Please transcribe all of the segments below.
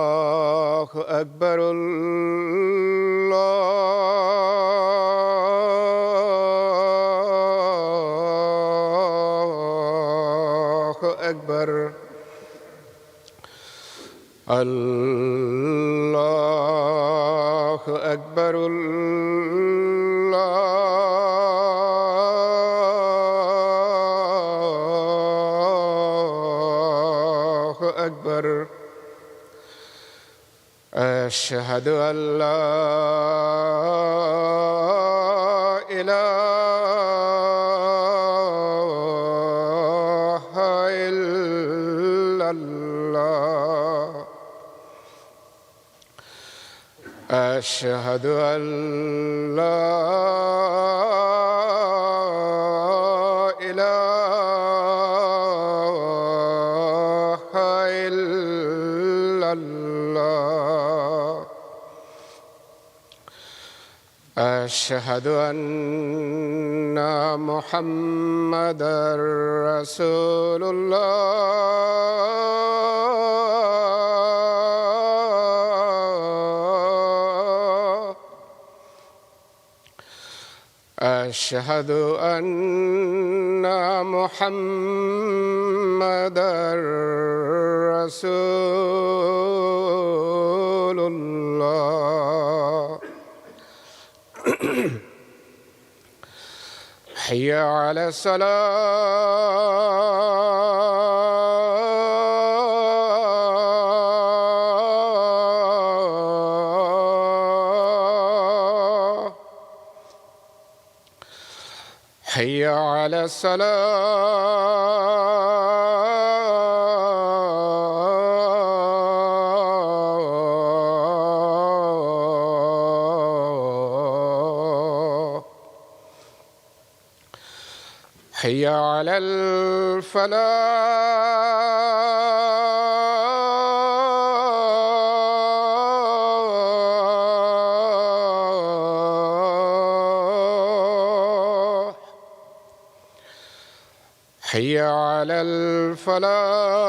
اللہ اکبر اللہ اکبر اللہ اکبر اکبر اشہد ان لا الہ الا اللہ اشہد ان لا أشهد أن محمدًا رسول الله أشهد أن محمدًا رسول الله حي على الصلاة حي على حي على الفلاح حي على الفلاح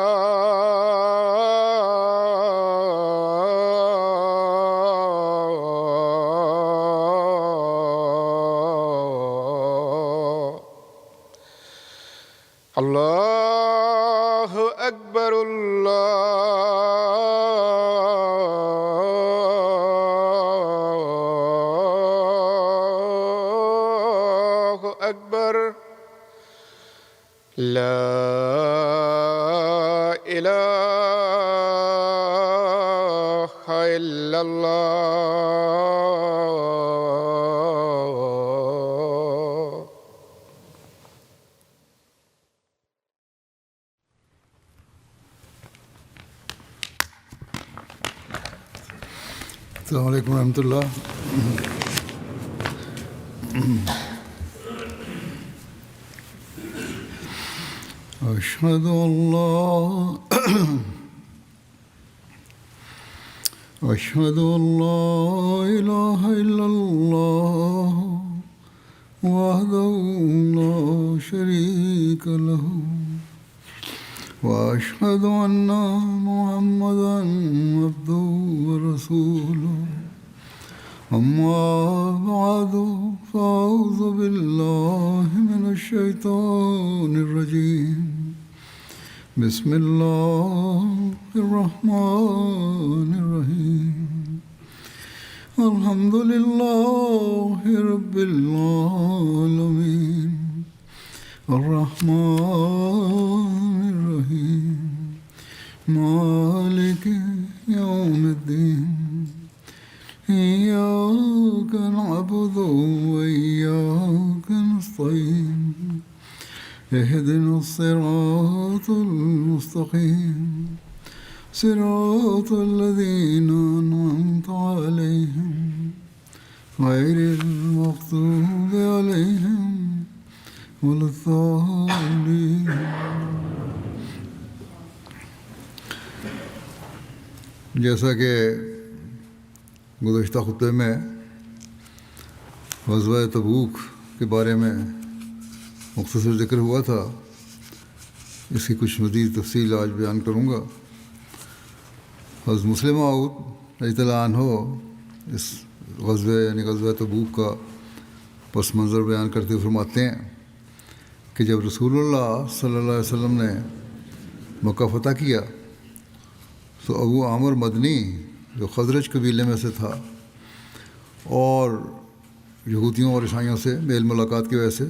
اللہ اکبر اللہ اکبر لا الہ الا اللہ السلام علیکم ورحمۃ اللہ. اشہد ان لا الہ الا اللہ وحدہ لا شریک لہ واشهد ان محمدا عبده ورسوله اما بعد فاعوذ بالله من الشیطان الرجیم بسم الله الرحمن الرحیم الحمد لله رب العالمین الرحمن الرحیم مالک یوم الدین إياك نعبد وإياك نستعين اهدنا الصراط المستقيم صراط الذين أنعمت عليهم غير المغضوب عليهم ولا الضالين. جیسا کہ گزشتہ خطبے میں غزوہ تبوک کے بارے میں مختصر ذکر ہوا تھا، اس کی کچھ مزید تفصیل آج بیان کروں گا. حضرت مسلم موعود رضی اللہ عنہ اس غزوہ یعنی غزوہ تبوک کا پس منظر بیان کرتے ہوئے فرماتے ہیں کہ جب رسول اللہ صلی اللہ علیہ وسلم نے مکہ فتح کیا تو ابو عامر مدنی جو خزرج قبیلے میں سے تھا اور یہودیوں اور عیسائیوں سے میل ملاقات کی وجہ سے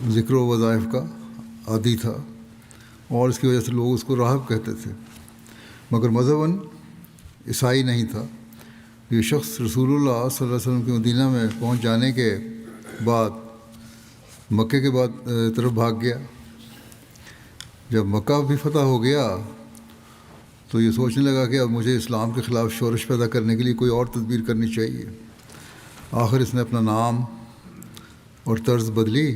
ذکر و وظائف کا عادی تھا اور اس کی وجہ سے لوگ اس کو راہب کہتے تھے، مگر مذہباً عیسائی نہیں تھا. یہ شخص رسول اللہ صلی اللہ علیہ وسلم کے مدینہ میں پہنچ جانے کے بعد مکے کے بعد طرف بھاگ گیا. جب مکہ بھی فتح ہو گیا تو یہ سوچنے لگا کہ اب مجھے اسلام کے خلاف شورش پیدا کرنے کے لیے کوئی اور تدبیر کرنی چاہیے. آخر اس نے اپنا نام اور طرز بدلی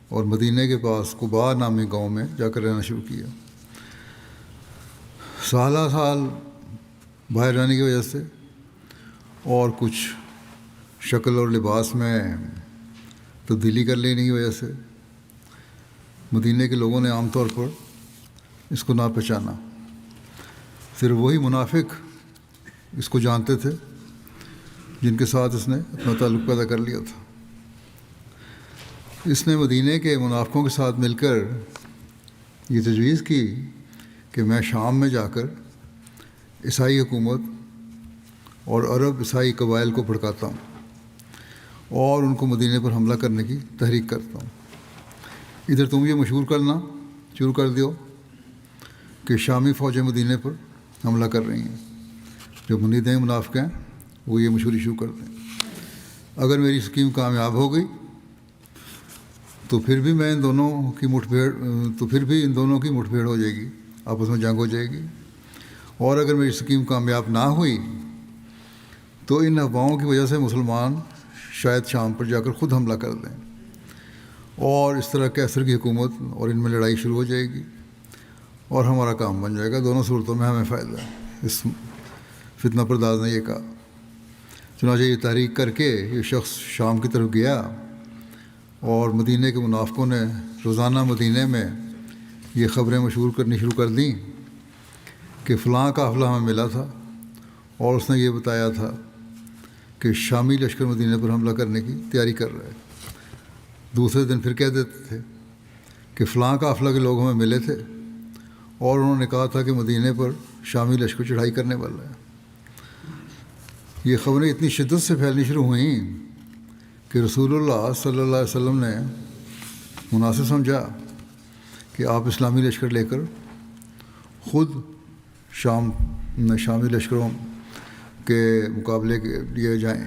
اور مدینہ کے پاس قباء نامی گاؤں میں جا کر رہنا شروع کیا. سالہ سال باہر رہنے کی وجہ سے اور کچھ شکل اور لباس میں تبدیلی کر لینے کی وجہ سے مدینہ کے لوگوں نے عام طور پر اس کو نہ پہچانا. صرف وہی منافق اس کو جانتے تھے جن کے ساتھ اس نے اپنا تعلق پیدا کر لیا تھا. اس نے مدینہ کے منافقوں کے ساتھ مل کر یہ تجویز کی کہ میں شام میں جا کر عیسائی حکومت اور عرب عیسائی قبائل کو بھڑکاتا ہوں اور ان کو مدینہ پر حملہ کرنے کی تحریک کرتا ہوں. ادھر تم یہ مشہور کرنا شروع کر دیو کہ شامی فوجیں مدینہ پر حملہ کر رہی ہیں. جو مندیں منافق ہیں وہ یہ مشہوری شروع کر دیں. اگر میری اسکیم کامیاب ہو گئی تو پھر بھی ان دونوں کی مٹ بھیڑ ہو جائے گی، آپس میں جنگ ہو جائے گی. اور اگر میری اسکیم کامیاب نہ ہوئی تو ان افواہوں کی وجہ سے مسلمان شاید شام پر جا کر خود حملہ کر دیں اور اس طرح کیسر کی حکومت اور ان میں لڑائی شروع ہو جائے گی اور ہمارا کام بن جائے گا. دونوں صورتوں میں ہمیں فائدہ ہے. اس فتنہ پرداز نے یہ کہا. چنانچہ یہ تحریک کر کے یہ شخص شام کی طرف گیا اور مدینہ کے منافقوں نے روزانہ مدینہ میں یہ خبریں مشہور کرنی شروع کر دیں کہ فلاں قافلہ ہمیں ملا تھا اور اس نے یہ بتایا تھا کہ شامی لشکر مدینہ پر حملہ کرنے کی تیاری کر رہا ہے. دوسرے دن پھر کہہ دیتے تھے کہ فلاں قافلہ کے لوگ ہمیں ملے تھے اور انہوں نے کہا تھا کہ مدینہ پر شامی لشکر چڑھائی کرنے والا ہے. یہ خبریں اتنی شدت سے پھیلنی شروع ہوئیں کہ رسول اللہ صلی اللہ علیہ وسلم نے مناسب سمجھا کہ آپ اسلامی لشکر لے کر خود شامی لشکروں کے مقابلے کے لیے جائیں.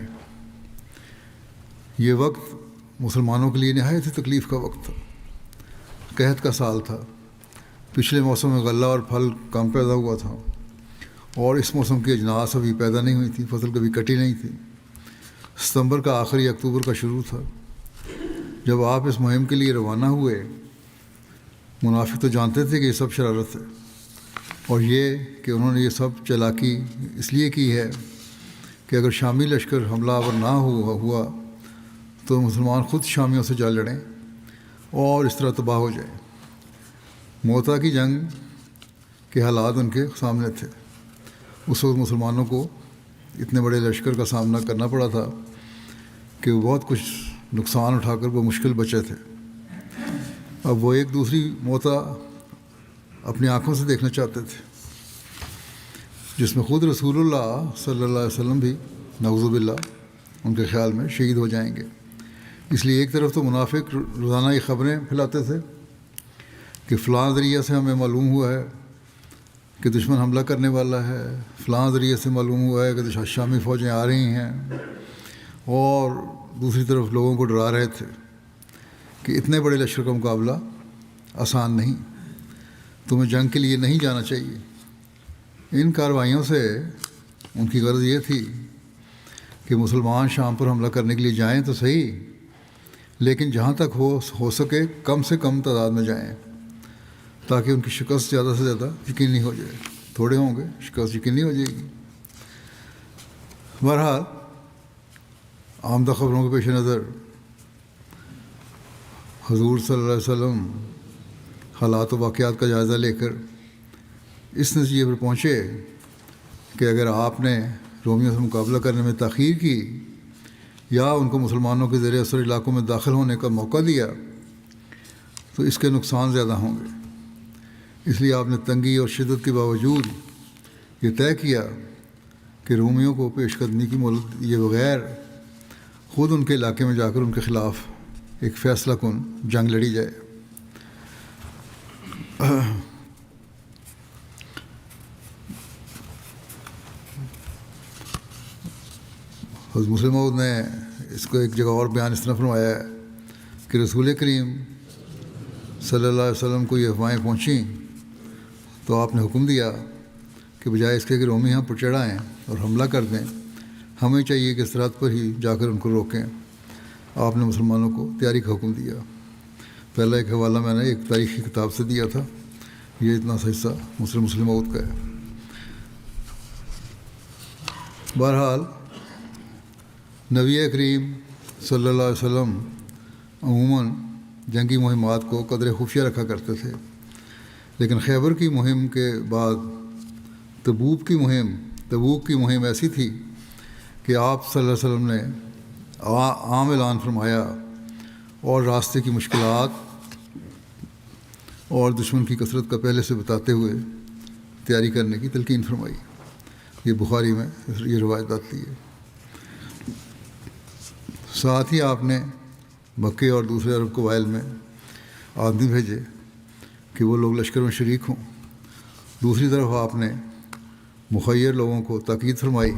یہ وقت مسلمانوں کے لیے نہایت ہی تکلیف کا وقت تھا. قحط کا سال تھا. پچھلے موسم میں غلہ اور پھل کم پیدا ہوا تھا اور اس موسم کی اجناس ابھی پیدا نہیں ہوئی تھی، فصل کبھی کٹی نہیں تھی. ستمبر کا آخری اکتوبر کا شروع تھا جب آپ اس مہم کے لیے روانہ ہوئے. منافق تو جانتے تھے کہ یہ سب شرارت ہے اور یہ کہ انہوں نے یہ سب چالاکی اس لیے کی ہے کہ اگر شامی لشکر حملہ آور نہ ہوا تو مسلمان خود شامیوں سے جا لڑیں اور اس طرح تباہ ہو جائیں. موتا کی جنگ کے حالات ان کے سامنے تھے. اس وقت مسلمانوں کو اتنے بڑے لشکر کا سامنا کرنا پڑا تھا کہ وہ بہت کچھ نقصان اٹھا کر وہ مشکل بچے تھے. اب وہ ایک دوسری موتا اپنی آنکھوں سے دیکھنا چاہتے تھے جس میں خود رسول اللہ صلی اللہ علیہ وسلم بھی نعوذ باللہ ان کے خیال میں شہید ہو جائیں گے. اس لیے ایک طرف تو منافق روزانہ یہ خبریں پھیلاتے تھے کہ فلاں ذریعہ سے ہمیں معلوم ہوا ہے کہ دشمن حملہ کرنے والا ہے، فلاں ذریعے سے معلوم ہوا ہے کہ شامی فوجیں آ رہی ہیں، اور دوسری طرف لوگوں کو ڈرا رہے تھے کہ اتنے بڑے لشکر کا مقابلہ آسان نہیں، تمہیں جنگ کے لیے نہیں جانا چاہیے۔ ان کارروائیوں سے ان کی غرض یہ تھی کہ مسلمان شام پر حملہ کرنے کے لیے جائیں تو صحیح، لیکن جہاں تک ہو سکے کم سے کم تعداد میں جائیں تاکہ ان کی شکست زیادہ سے زیادہ یقینی ہو جائے۔ تھوڑے ہوں گے، شکست یقینی ہو جائے گی۔ بہرحال آمدہ خبروں کے پیش نظر حضور صلی اللہ علیہ وسلم حالات و واقعات کا جائزہ لے کر اس نتیجے پر پہنچے کہ اگر آپ نے رومیوں سے مقابلہ کرنے میں تاخیر کی یا ان کو مسلمانوں کے زیر اثر علاقوں میں داخل ہونے کا موقع دیا تو اس کے نقصان زیادہ ہوں گے۔ اس لیے آپ نے تنگی اور شدت کے باوجود یہ طے کیا کہ رومیوں کو پیش قدمی کی مہلت دیے بغیر خود ان کے علاقے میں جا کر ان کے خلاف ایک فیصلہ کن جنگ لڑی جائے۔ حضرت مسلم موعود نے اس کو ایک جگہ اور بیان اس طرح فرمایا ہے کہ رسول کریم صلی اللہ علیہ وسلم کو یہ افواہیں پہنچیں تو آپ نے حکم دیا کہ بجائے اس کے کہ رومی ہم پر چڑھائیں اور حملہ کر دیں، ہمیں چاہیے کہ سرحد پر ہی جا کر ان کو روکیں۔ آپ نے مسلمانوں کو تیاری کا حکم دیا۔ پہلا ایک حوالہ میں نے ایک تاریخی کتاب سے دیا تھا، یہ اتنا سا حصہ مسلم موعود کا ہے۔ بہرحال نبی کریم صلی اللہ علیہ وسلم عموماً جنگی مہمات کو قدر خفیہ رکھا کرتے تھے، لیکن خیبر کی مہم کے بعد تبوک کی مہم ایسی تھی کہ آپ صلی اللہ علیہ وسلم نے عام اعلان فرمایا اور راستے کی مشکلات اور دشمن کی کثرت کا پہلے سے بتاتے ہوئے تیاری کرنے کی تلقین فرمائی۔ یہ بخاری میں یہ روایت آتی ہے۔ ساتھ ہی آپ نے مکے اور دوسرے عرب قبائل میں آدمی بھیجے کہ وہ لوگ لشکر میں شریک ہوں۔ دوسری طرف آپ نے مخیر لوگوں کو تاکید فرمائی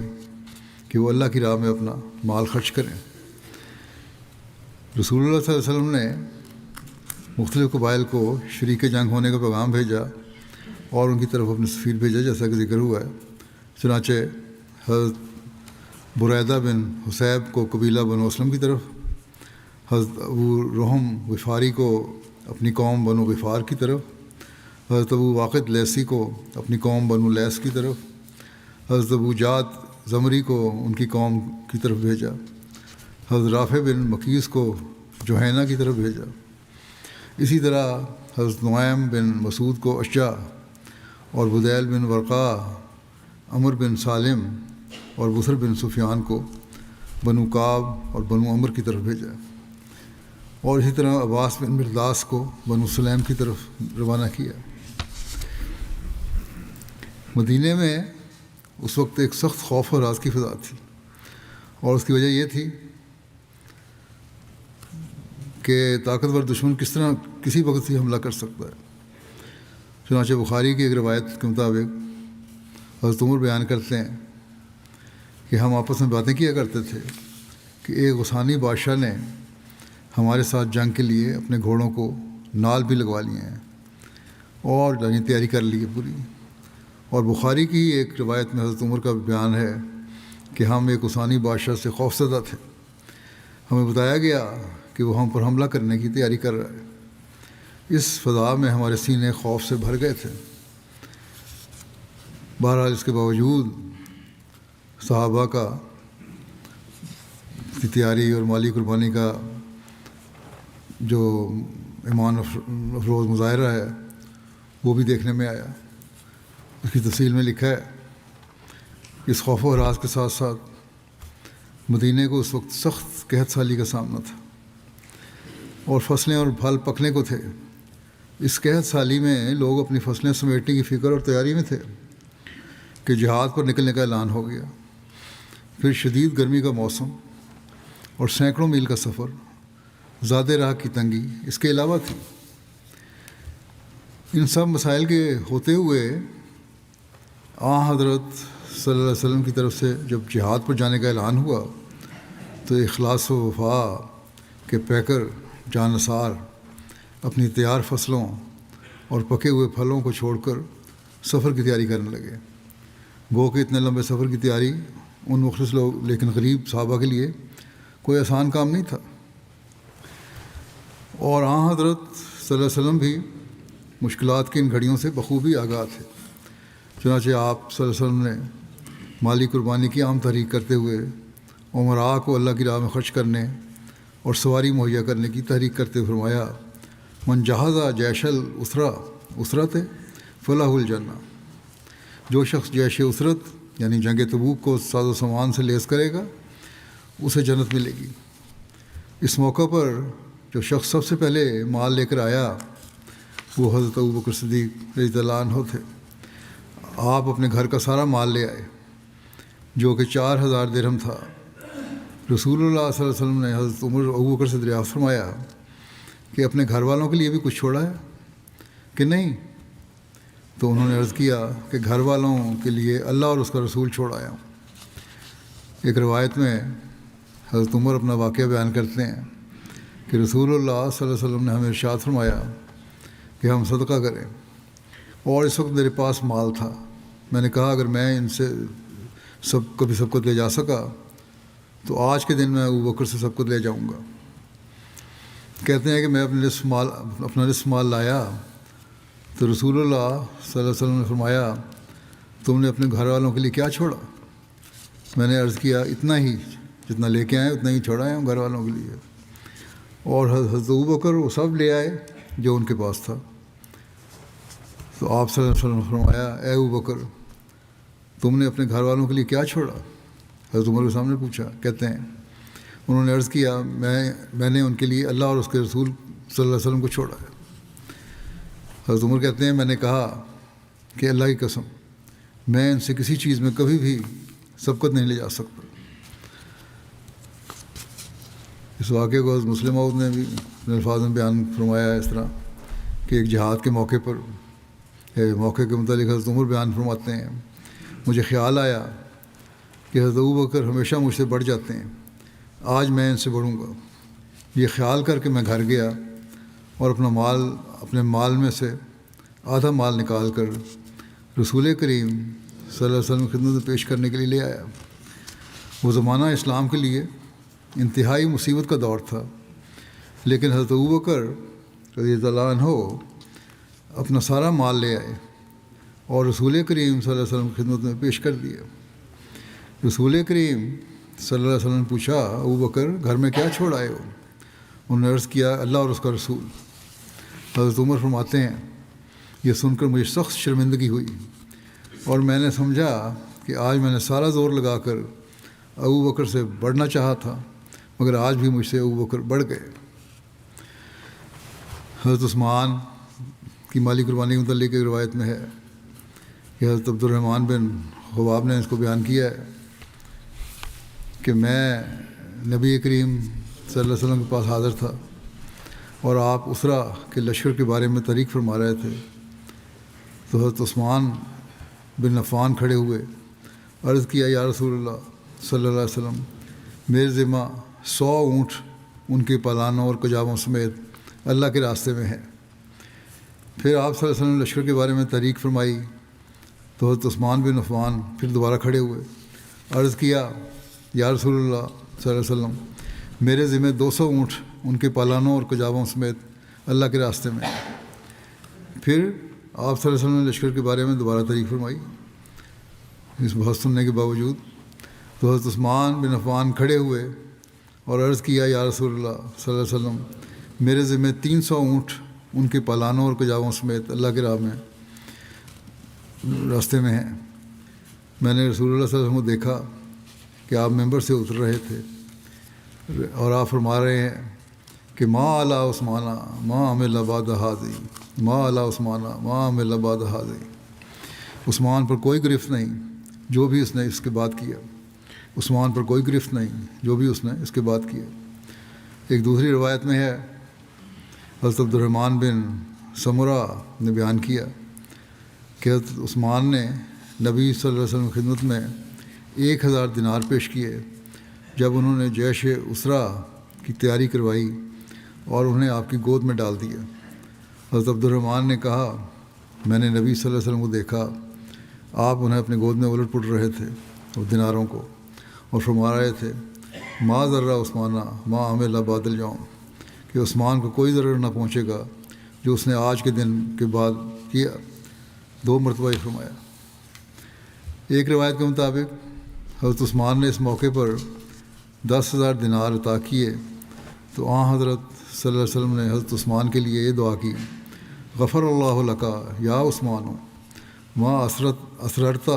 کہ وہ اللہ کی راہ میں اپنا مال خرچ کریں۔ رسول اللہ صلی اللہ علیہ وسلم نے مختلف قبائل کو شریک جنگ ہونے کا پیغام بھیجا اور ان کی طرف اپنے سفیر بھیجا، جیسا کہ ذکر ہوا ہے۔ چنانچہ حضرت بریدہ بن حسیب کو قبیلہ بنو اسلم کی طرف، حضرت ابو رحم غفاری کو اپنی قوم بنو غفار کی طرف، حضرت ابو واقد لیسی کو اپنی قوم بنو لیس کی طرف، حضرت ابو جاد زمری کو ان کی قوم کی طرف بھیجا، حضرت رافع بن مقیس کو جوہینہ کی طرف بھیجا۔ اسی طرح حضرت نعیم بن مسعود کو اشجع اور بدیل بن ورقا، عمر بن سالم اور بصر بن سفیان کو بنو کعب اور بنو عمر کی طرف بھیجا، اور اسی طرح عباس بن مرداس کو بنو سلیم کی طرف روانہ کیا۔ مدینہ میں اس وقت ایک سخت خوف اور راز کی فضا تھی، اور اس کی وجہ یہ تھی کہ طاقتور دشمن کس طرح کسی وقت ہی حملہ کر سکتا ہے۔ چنانچہ بخاری کی ایک روایت کے مطابق حضرت عمر بیان کرتے ہیں کہ ہم آپس میں باتیں کیا کرتے تھے کہ ایک غسانی بادشاہ نے ہمارے ساتھ جنگ کے لیے اپنے گھوڑوں کو نال بھی لگوا لیے ہیں اور تیاری کر لی ہے پوری۔ اور بخاری کی ایک روایت میں حضرت عمر کا بیان ہے کہ ہم ایک غسانی بادشاہ سے خوفزدہ تھے، ہمیں بتایا گیا کہ وہ ہم پر حملہ کرنے کی تیاری کر رہا ہے۔ اس فضا میں ہمارے سینے خوف سے بھر گئے تھے۔ بہرحال اس کے باوجود صحابہ کا تیاری اور مالی قربانی کا جو ایمان افروز مظاہرہ ہے وہ بھی دیکھنے میں آیا۔ اس کی تفصیل میں لکھا ہے کہ اس خوف و ہراس کے ساتھ ساتھ مدینے کو اس وقت سخت قحط سالی کا سامنا تھا اور فصلیں اور پھل پکنے کو تھے۔ اس قحط سالی میں لوگ اپنی فصلیں سمیٹنے کی فکر اور تیاری میں تھے کہ جہاد پر نکلنے کا اعلان ہو گیا۔ پھر شدید گرمی کا موسم اور سینکڑوں میل کا سفر، زیادہ راہ کی تنگی اس کے علاوہ تھی۔ ان سب مسائل کے ہوتے ہوئے حضرت صلی اللہ علیہ وسلم کی طرف سے جب جہاد پر جانے کا اعلان ہوا تو اخلاص و وفا کے پیکر جانثار اپنی تیار فصلوں اور پکے ہوئے پھلوں کو چھوڑ کر سفر کی تیاری کرنے لگے۔ گو کہ اتنے لمبے سفر کی تیاری ان مخلص لوگ لیکن غریب صحابہ کے لیے کوئی آسان کام نہیں تھا، اور حضرت صلی اللہ علیہ وسلم بھی مشکلات کی ان گھڑیوں سے بخوبی آگاہ تھے۔ چنانچہ آپ صلی اللہ علیہ وسلم نے مالی قربانی کی عام تحریک کرتے ہوئے عمراء کو اللہ کی راہ میں خرچ کرنے اور سواری مہیا کرنے کی تحریک کرتے ہوئے فرمایا، من جہازہ جیش الاسرت فلاح الجنہ، جو شخص جیش اسرت یعنی جنگ تبوک کو ساز و سامان سے لیس کرے گا اسے جنت ملے گی۔ اس موقع پر جو شخص سب سے پہلے مال لے کر آیا وہ حضرت ابوبکر صدیق رضی اللہ عنہ تھے۔ آپ اپنے گھر کا سارا مال لے آئے جو کہ 4000 درہم تھا۔ رسول اللہ صلی اللہ علیہ وسلم نے حضرت ابوبکر سے دریافت فرمایا کہ اپنے گھر والوں کے لیے بھی کچھ چھوڑا ہے کہ نہیں؟ تو انہوں نے عرض کیا کہ گھر والوں کے لیے اللہ اور اس کا رسول چھوڑ آیا ہوں۔ ایک روایت میں حضرت عمر اپنا واقعہ بیان کرتے ہیں کہ رسول اللہ صلی اللہ علیہ وسلم نے ہمیں ارشاد فرمایا کہ ہم صدقہ کریں، اور اس وقت میرے پاس مال تھا۔ میں نے کہا اگر میں ان سے کبھی سبقت لے جا سکا تو آج کے دن میں ابوبکر سے سبقت لے جاؤں گا۔ کہتے ہیں کہ میں اپنا نصف مال لایا تو رسول اللہ صلی اللہ علیہ وسلم نے فرمایا تم نے اپنے گھر والوں کے لیے کیا چھوڑا؟ میں نے عرض کیا اتنا ہی، جتنا لے کے آئے اتنا ہی چھوڑا ہے ہم گھر والوں کے لیے۔ اور حضرت ابوبکر وہ سب لے آئے جو ان کے پاس تھا۔ تو آپ صلی اللہ علیہ وسلم نے فرمایا اے ابوبکر تم نے اپنے گھر والوں کے لیے کیا چھوڑا؟ حضرت عمر کے سامنے پوچھا۔ کہتے ہیں انہوں نے عرض کیا میں نے ان کے لیے اللہ اور اس کے رسول صلی اللہ علیہ وسلم کو چھوڑا ہے۔ حضرت عمر کہتے ہیں میں نے کہا کہ اللہ کی قسم میں ان سے کسی چیز میں کبھی بھی سبقت نہیں لے جا سکتا۔ اس واقعے کو حضرت مسلم موعود نے بھی اپنے الفاظ میں بیان فرمایا ہے اس طرح کہ ایک جہاد کے موقع کے متعلق حضرت عمر بیان فرماتے ہیں، مجھے خیال آیا کہ حضرت ابوبکر ہمیشہ مجھ سے بڑھ جاتے ہیں، آج میں ان سے بڑھوں گا۔ یہ خیال کر کے میں گھر گیا اور اپنے مال میں سے آدھا مال نکال کر رسول کریم صلی اللہ علیہ وسلم کی خدمت میں پیش کرنے کے لیے لے آیا۔ وہ زمانہ اسلام کے لیے انتہائی مصیبت کا دور تھا، لیکن حضرت ابوبکر رضی اللہ عنہ اپنا سارا مال لے آئے اور رسول کریم صلی اللہ علیہ وسلم کی خدمت میں پیش کر دیا۔ رسول کریم صلی اللہ علیہ وسلم نے پوچھا ابوبکر گھر میں کیا چھوڑ آئے ہو؟ انہوں نے عرض کیا اللہ اور اس کا رسول۔ حضرت عمر فرماتے ہیں یہ سن کر مجھے سخت شرمندگی ہوئی اور میں نے سمجھا کہ آج میں نے سارا زور لگا کر ابوبکر سے بڑھنا چاہا تھا، مگر آج بھی مجھ سے ابوبکر بڑھ گئے۔ حضرت عثمان کی مالی قربانی کے متعلق ایک روایت میں ہے کہ حضرت عبد الرحمن بن خباب نے اس کو بیان کیا ہے کہ میں نبی کریم صلی اللہ علیہ وسلم کے پاس حاضر تھا اور آپ اسرا کے لشکر کے بارے میں تحریک فرما رہے تھے، تو حضرت عثمان بن عفان کھڑے ہوئے، عرض کیا یا رسول اللہ صلی اللہ علیہ وسلم میرے ذمہ 100 اونٹ ان کے پالانوں اور کجاووں سمیت اللہ کے راستے میں ہے۔ پھر آپ صلی اللہ علیہ وسلم نے لشکر کے بارے میں تحریک فرمائی تو حضرت عثمان بن عفان پھر دوبارہ کھڑے ہوئے، عرض کیا یا رسول اللہ صلی اللہ علیہ وسلم میرے ذمہ 200 اونٹ ان کے پالانوں اور کجاووں سمیت اللہ کے راستے میں۔ پھر آپ صلی اللہ علیہ وسلم نے لشکر کے بارے میں دوبارہ تحریک فرمائی۔ اس بات سننے کے باوجود تو حضرت عثمان بن عفان کھڑے ہوئے اور عرض کیا یا رسول اللہ صلی اللہ علیہ وسلم میرے ذمہ 300 اونٹ ان کے پالانوں اور کجاووں سمیت اللہ کے راہ میں راستے میں ہیں۔ میں نے رسول اللہ صلی اللہ علیہ وسلم کو دیکھا کہ آپ ممبر سے اتر رہے تھے اور آپ فرما رہے ہیں کہ ما علی عثمانہ ما عمل بعد ھذی، ما علی عثمانہ ما عمل بعد ھذی، عثمان پر کوئی گرفت نہیں جو بھی اس نے اس کے بعد کیا، عثمان پر کوئی گرفت نہیں جو بھی اس نے اس کے بعد کیا۔ ایک دوسری روایت میں ہے حضرت عبد الرحمن بن سمرہ نے بیان کیا کہ حضرت عثمان نے نبی صلی اللہ علیہ وسلم کی خدمت میں 1000 دینار پیش کیے جب انہوں نے جیش اسرا کی تیاری کروائی اور انہیں آپ کی گود میں ڈال دیا۔ حضرت عبد الرحمن نے کہا میں نے نبی صلی اللہ علیہ وسلم کو دیکھا، آپ انہیں اپنے گود میں الٹ پلٹ رہے تھے اور دیناروں کو، اور فرما رہے تھے ما ذرہ عثمانہ ما عمل بعد الیوم، کہ عثمان کو کوئی ضرر نہ پہنچے گا جو اس نے آج کے دن کے بعد کیا۔ 2 مرتبہ یہ فرمایا۔ ایک روایت کے مطابق حضرت عثمان نے اس موقع پر 10,000 دینار عطا کیے تو حضرت صلی اللہ علیہ وسلم نے حضرت عثمان کے لیے یہ دعا کی غفر اللہ لکا یا عثمان ما اسررت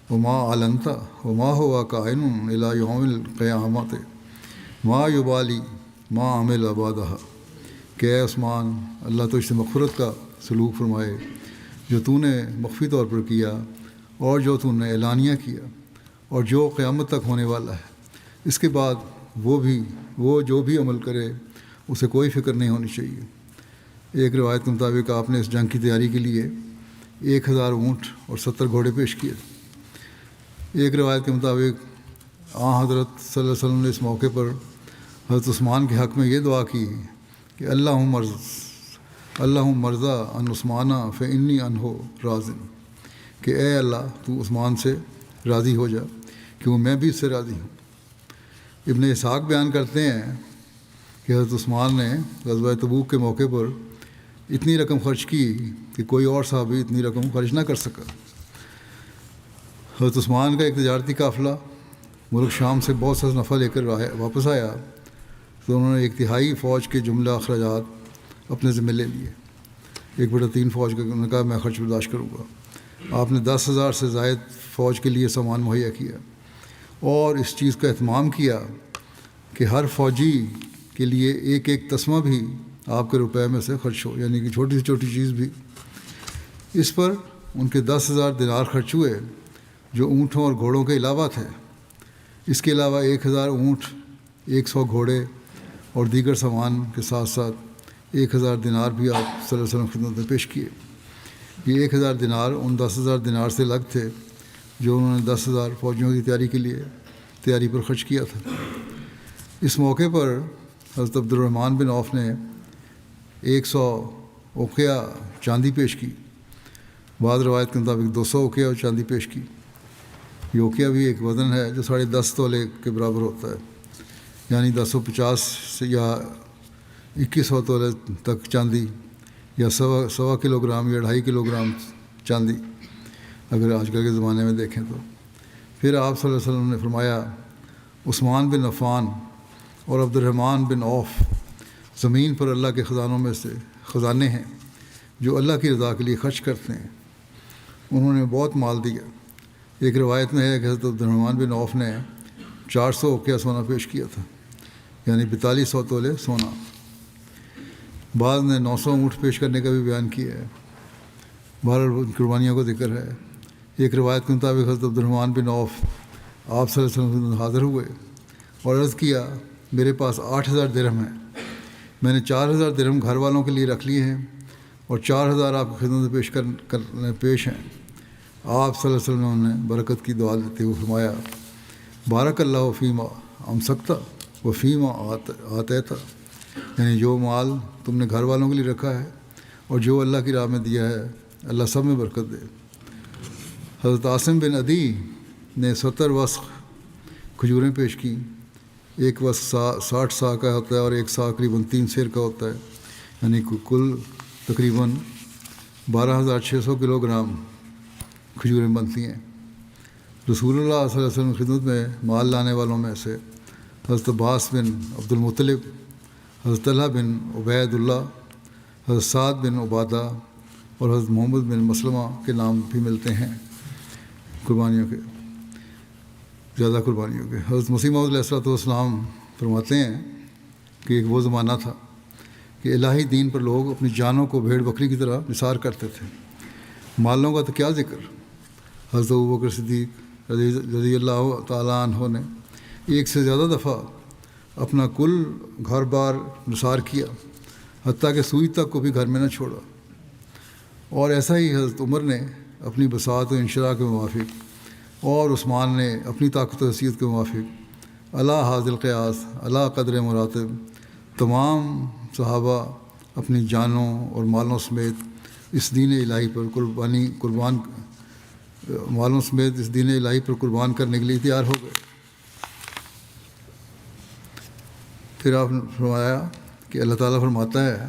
وما علنت وما ہوا کائن الی یوم القیامت ما یبالی ما عمل بعدہ، کہ اے عثمان اللہ تو اس سے مغفرت کا سلوک فرمائے جو تو نے مخفی طور پر کیا اور جو تو نے اعلانیہ کیا اور جو قیامت تک ہونے والا ہے، اس کے بعد وہ جو بھی عمل کرے اسے کوئی فکر نہیں ہونی چاہیے۔ ایک روایت کے مطابق آپ نے اس جنگ کی تیاری کے لیے 1000 اونٹ اور 70 گھوڑے پیش کیے۔ ایک روایت کے مطابق حضرت صلی اللہ علیہ وسلم نے اس موقع پر حضرت عثمان کے حق میں یہ دعا کی کہ اللہم مرضا ان عثمانہ فانی عنہ راضٍ، کہ اے اللہ تو عثمان سے راضی ہو جا کیوں میں بھی اس سے راضی ہوں۔ ابن اسحاق بیان کرتے ہیں کہ حضرت عثمان نے غزوہ تبوک کے موقع پر اتنی رقم خرچ کی کہ کوئی اور صحابی اتنی رقم خرچ نہ کر سکا۔ حضرت عثمان کا ایک تجارتی قافلہ ملک شام سے بہت سا نفع لے کر واپس آیا تو انہوں نے 1/3 فوج کے جملہ اخراجات اپنے ذمہ لے لیے۔ 1/3 فوج کا انہوں نے کہا میں خرچ برداشت کروں گا۔ آپ نے 10,000 سے زائد فوج کے لیے سامان مہیا کیا اور اس چیز کا اہتمام کیا کہ ہر فوجی کے لیے ایک تسمہ بھی آپ کے روپے میں سے خرچ ہو، یعنی کہ چھوٹی سے چھوٹی چیز بھی۔ اس پر ان کے 10,000 دینار خرچ ہوئے جو اونٹوں اور گھوڑوں کے علاوہ تھے۔ اس کے علاوہ 1000 اونٹ، 100 گھوڑے اور دیگر سامان کے ساتھ ساتھ 1000 دینار بھی آپ صلی اللہ علیہ وسلم کی خدمت میں پیش کیے۔ یہ 1000 دینار ان 10,000 دینار سے الگ تھے جو انہوں نے 10,000 فوجیوں کی تیاری پر خرچ کیا تھا۔ اس موقع پر حضرت عبد الرحمن بن عوف نے 100 اوقیہ چاندی پیش کی، بعض روایت کے مطابق 200 اوقیہ چاندی پیش کی۔ یہ اوقیہ بھی ایک وزن ہے جو 10.5 تولے کے برابر ہوتا ہے، یعنی 1050 یا 2100 تولے تک چاندی، یا 1.25 کلو گرام یا 2.5 کلو گرام چاندی اگر آج کل کے زمانے میں دیکھیں تو۔ پھر آپ صلی اللہ علیہ وسلم نے فرمایا عثمان بن عفان اور عبد الرحمن بن عوف زمین پر اللہ کے خزانوں میں سے خزانے ہیں جو اللہ کی رضا کے لیے خرچ کرتے ہیں، انہوں نے بہت مال دیا۔ ایک روایت میں ہے کہ حضرت عبد الرحمن بن عوف نے 400 اوقیہ سونا پیش کیا تھا، یعنی 4200 تولے سونا۔ بعض نے 900 اونٹ پیش کرنے کا بھی بیان کیا ہے۔ بہرحال قربانیوں کا ذکر ہے۔ ایک روایت کے مطابق حضرت عبد الرحمن بن عوف آپ صلی اللہ علیہ وسلم سے حاضر ہوئے اور عرض کیا میرے پاس 8000 درہم ہیں، میں نے 4000 درہم گھر والوں کے لیے رکھ لیے ہیں اور 4000 آپ کی خدمت میں پیش ہیں۔ آپ صلی اللہ علیہ وسلم نے برکت کی دعا دیتے ہوئے فرمایا بارک اللہ فیما امسکتا و فیما آتیتا، یعنی جو مال تم نے گھر والوں کے لیے رکھا ہے اور جو اللہ کی راہ میں دیا ہے اللہ سب میں برکت دے۔ حضرت عاصم بن عدی نے 70 وسق کھجوریں پیش کی۔ ایک وسق 60 سا کا ہوتا ہے اور ایک سا قریباً 3 سیر کا ہوتا ہے، یعنی کل تقریباً 12,600 کلو گرام کھجوریں بنتی ہیں۔ رسول اللہ صلی اللہ علیہ وسلم کی خدمت میں مال لانے والوں میں سے حضرت عباس بن عبد المطلب، حضرت طلحہ بن عبید اللہ، حضرت سعد بن عبادہ اور حضرت محمد بن مسلمہ کے نام بھی ملتے ہیں قربانیوں کے، زیادہ قربانیوں کے۔ حضرت مسیح موعود علیہ السلام فرماتے ہیں کہ ایک وہ زمانہ تھا کہ الہی دین پر لوگ اپنی جانوں کو بھیڑ بکری کی طرح نثار کرتے تھے، مالوں کا تو کیا ذکر۔ حضرت ابوبکر صدیق رضی اللہ تعالیٰ عنہ نے 1 سے زیادہ دفعہ اپنا کل گھر بار نثار کیا، حتیٰ کہ سوئی تک کو بھی گھر میں نہ چھوڑا۔ اور ایسا ہی حضرت عمر نے اپنی بساط و انشراح کے موافق اور عثمان نے اپنی طاقت و حیثیت کے موافق اللہ حاضل قیاس اللہ قدر مراتب تمام صحابہ اپنی جانوں اور مالوں سمیت اس دین الہی پر اس دین الہی پر قربان کرنے کے لیے تیار ہو گئے۔ پھر آپ نے فرمایا کہ اللہ تعالیٰ فرماتا ہے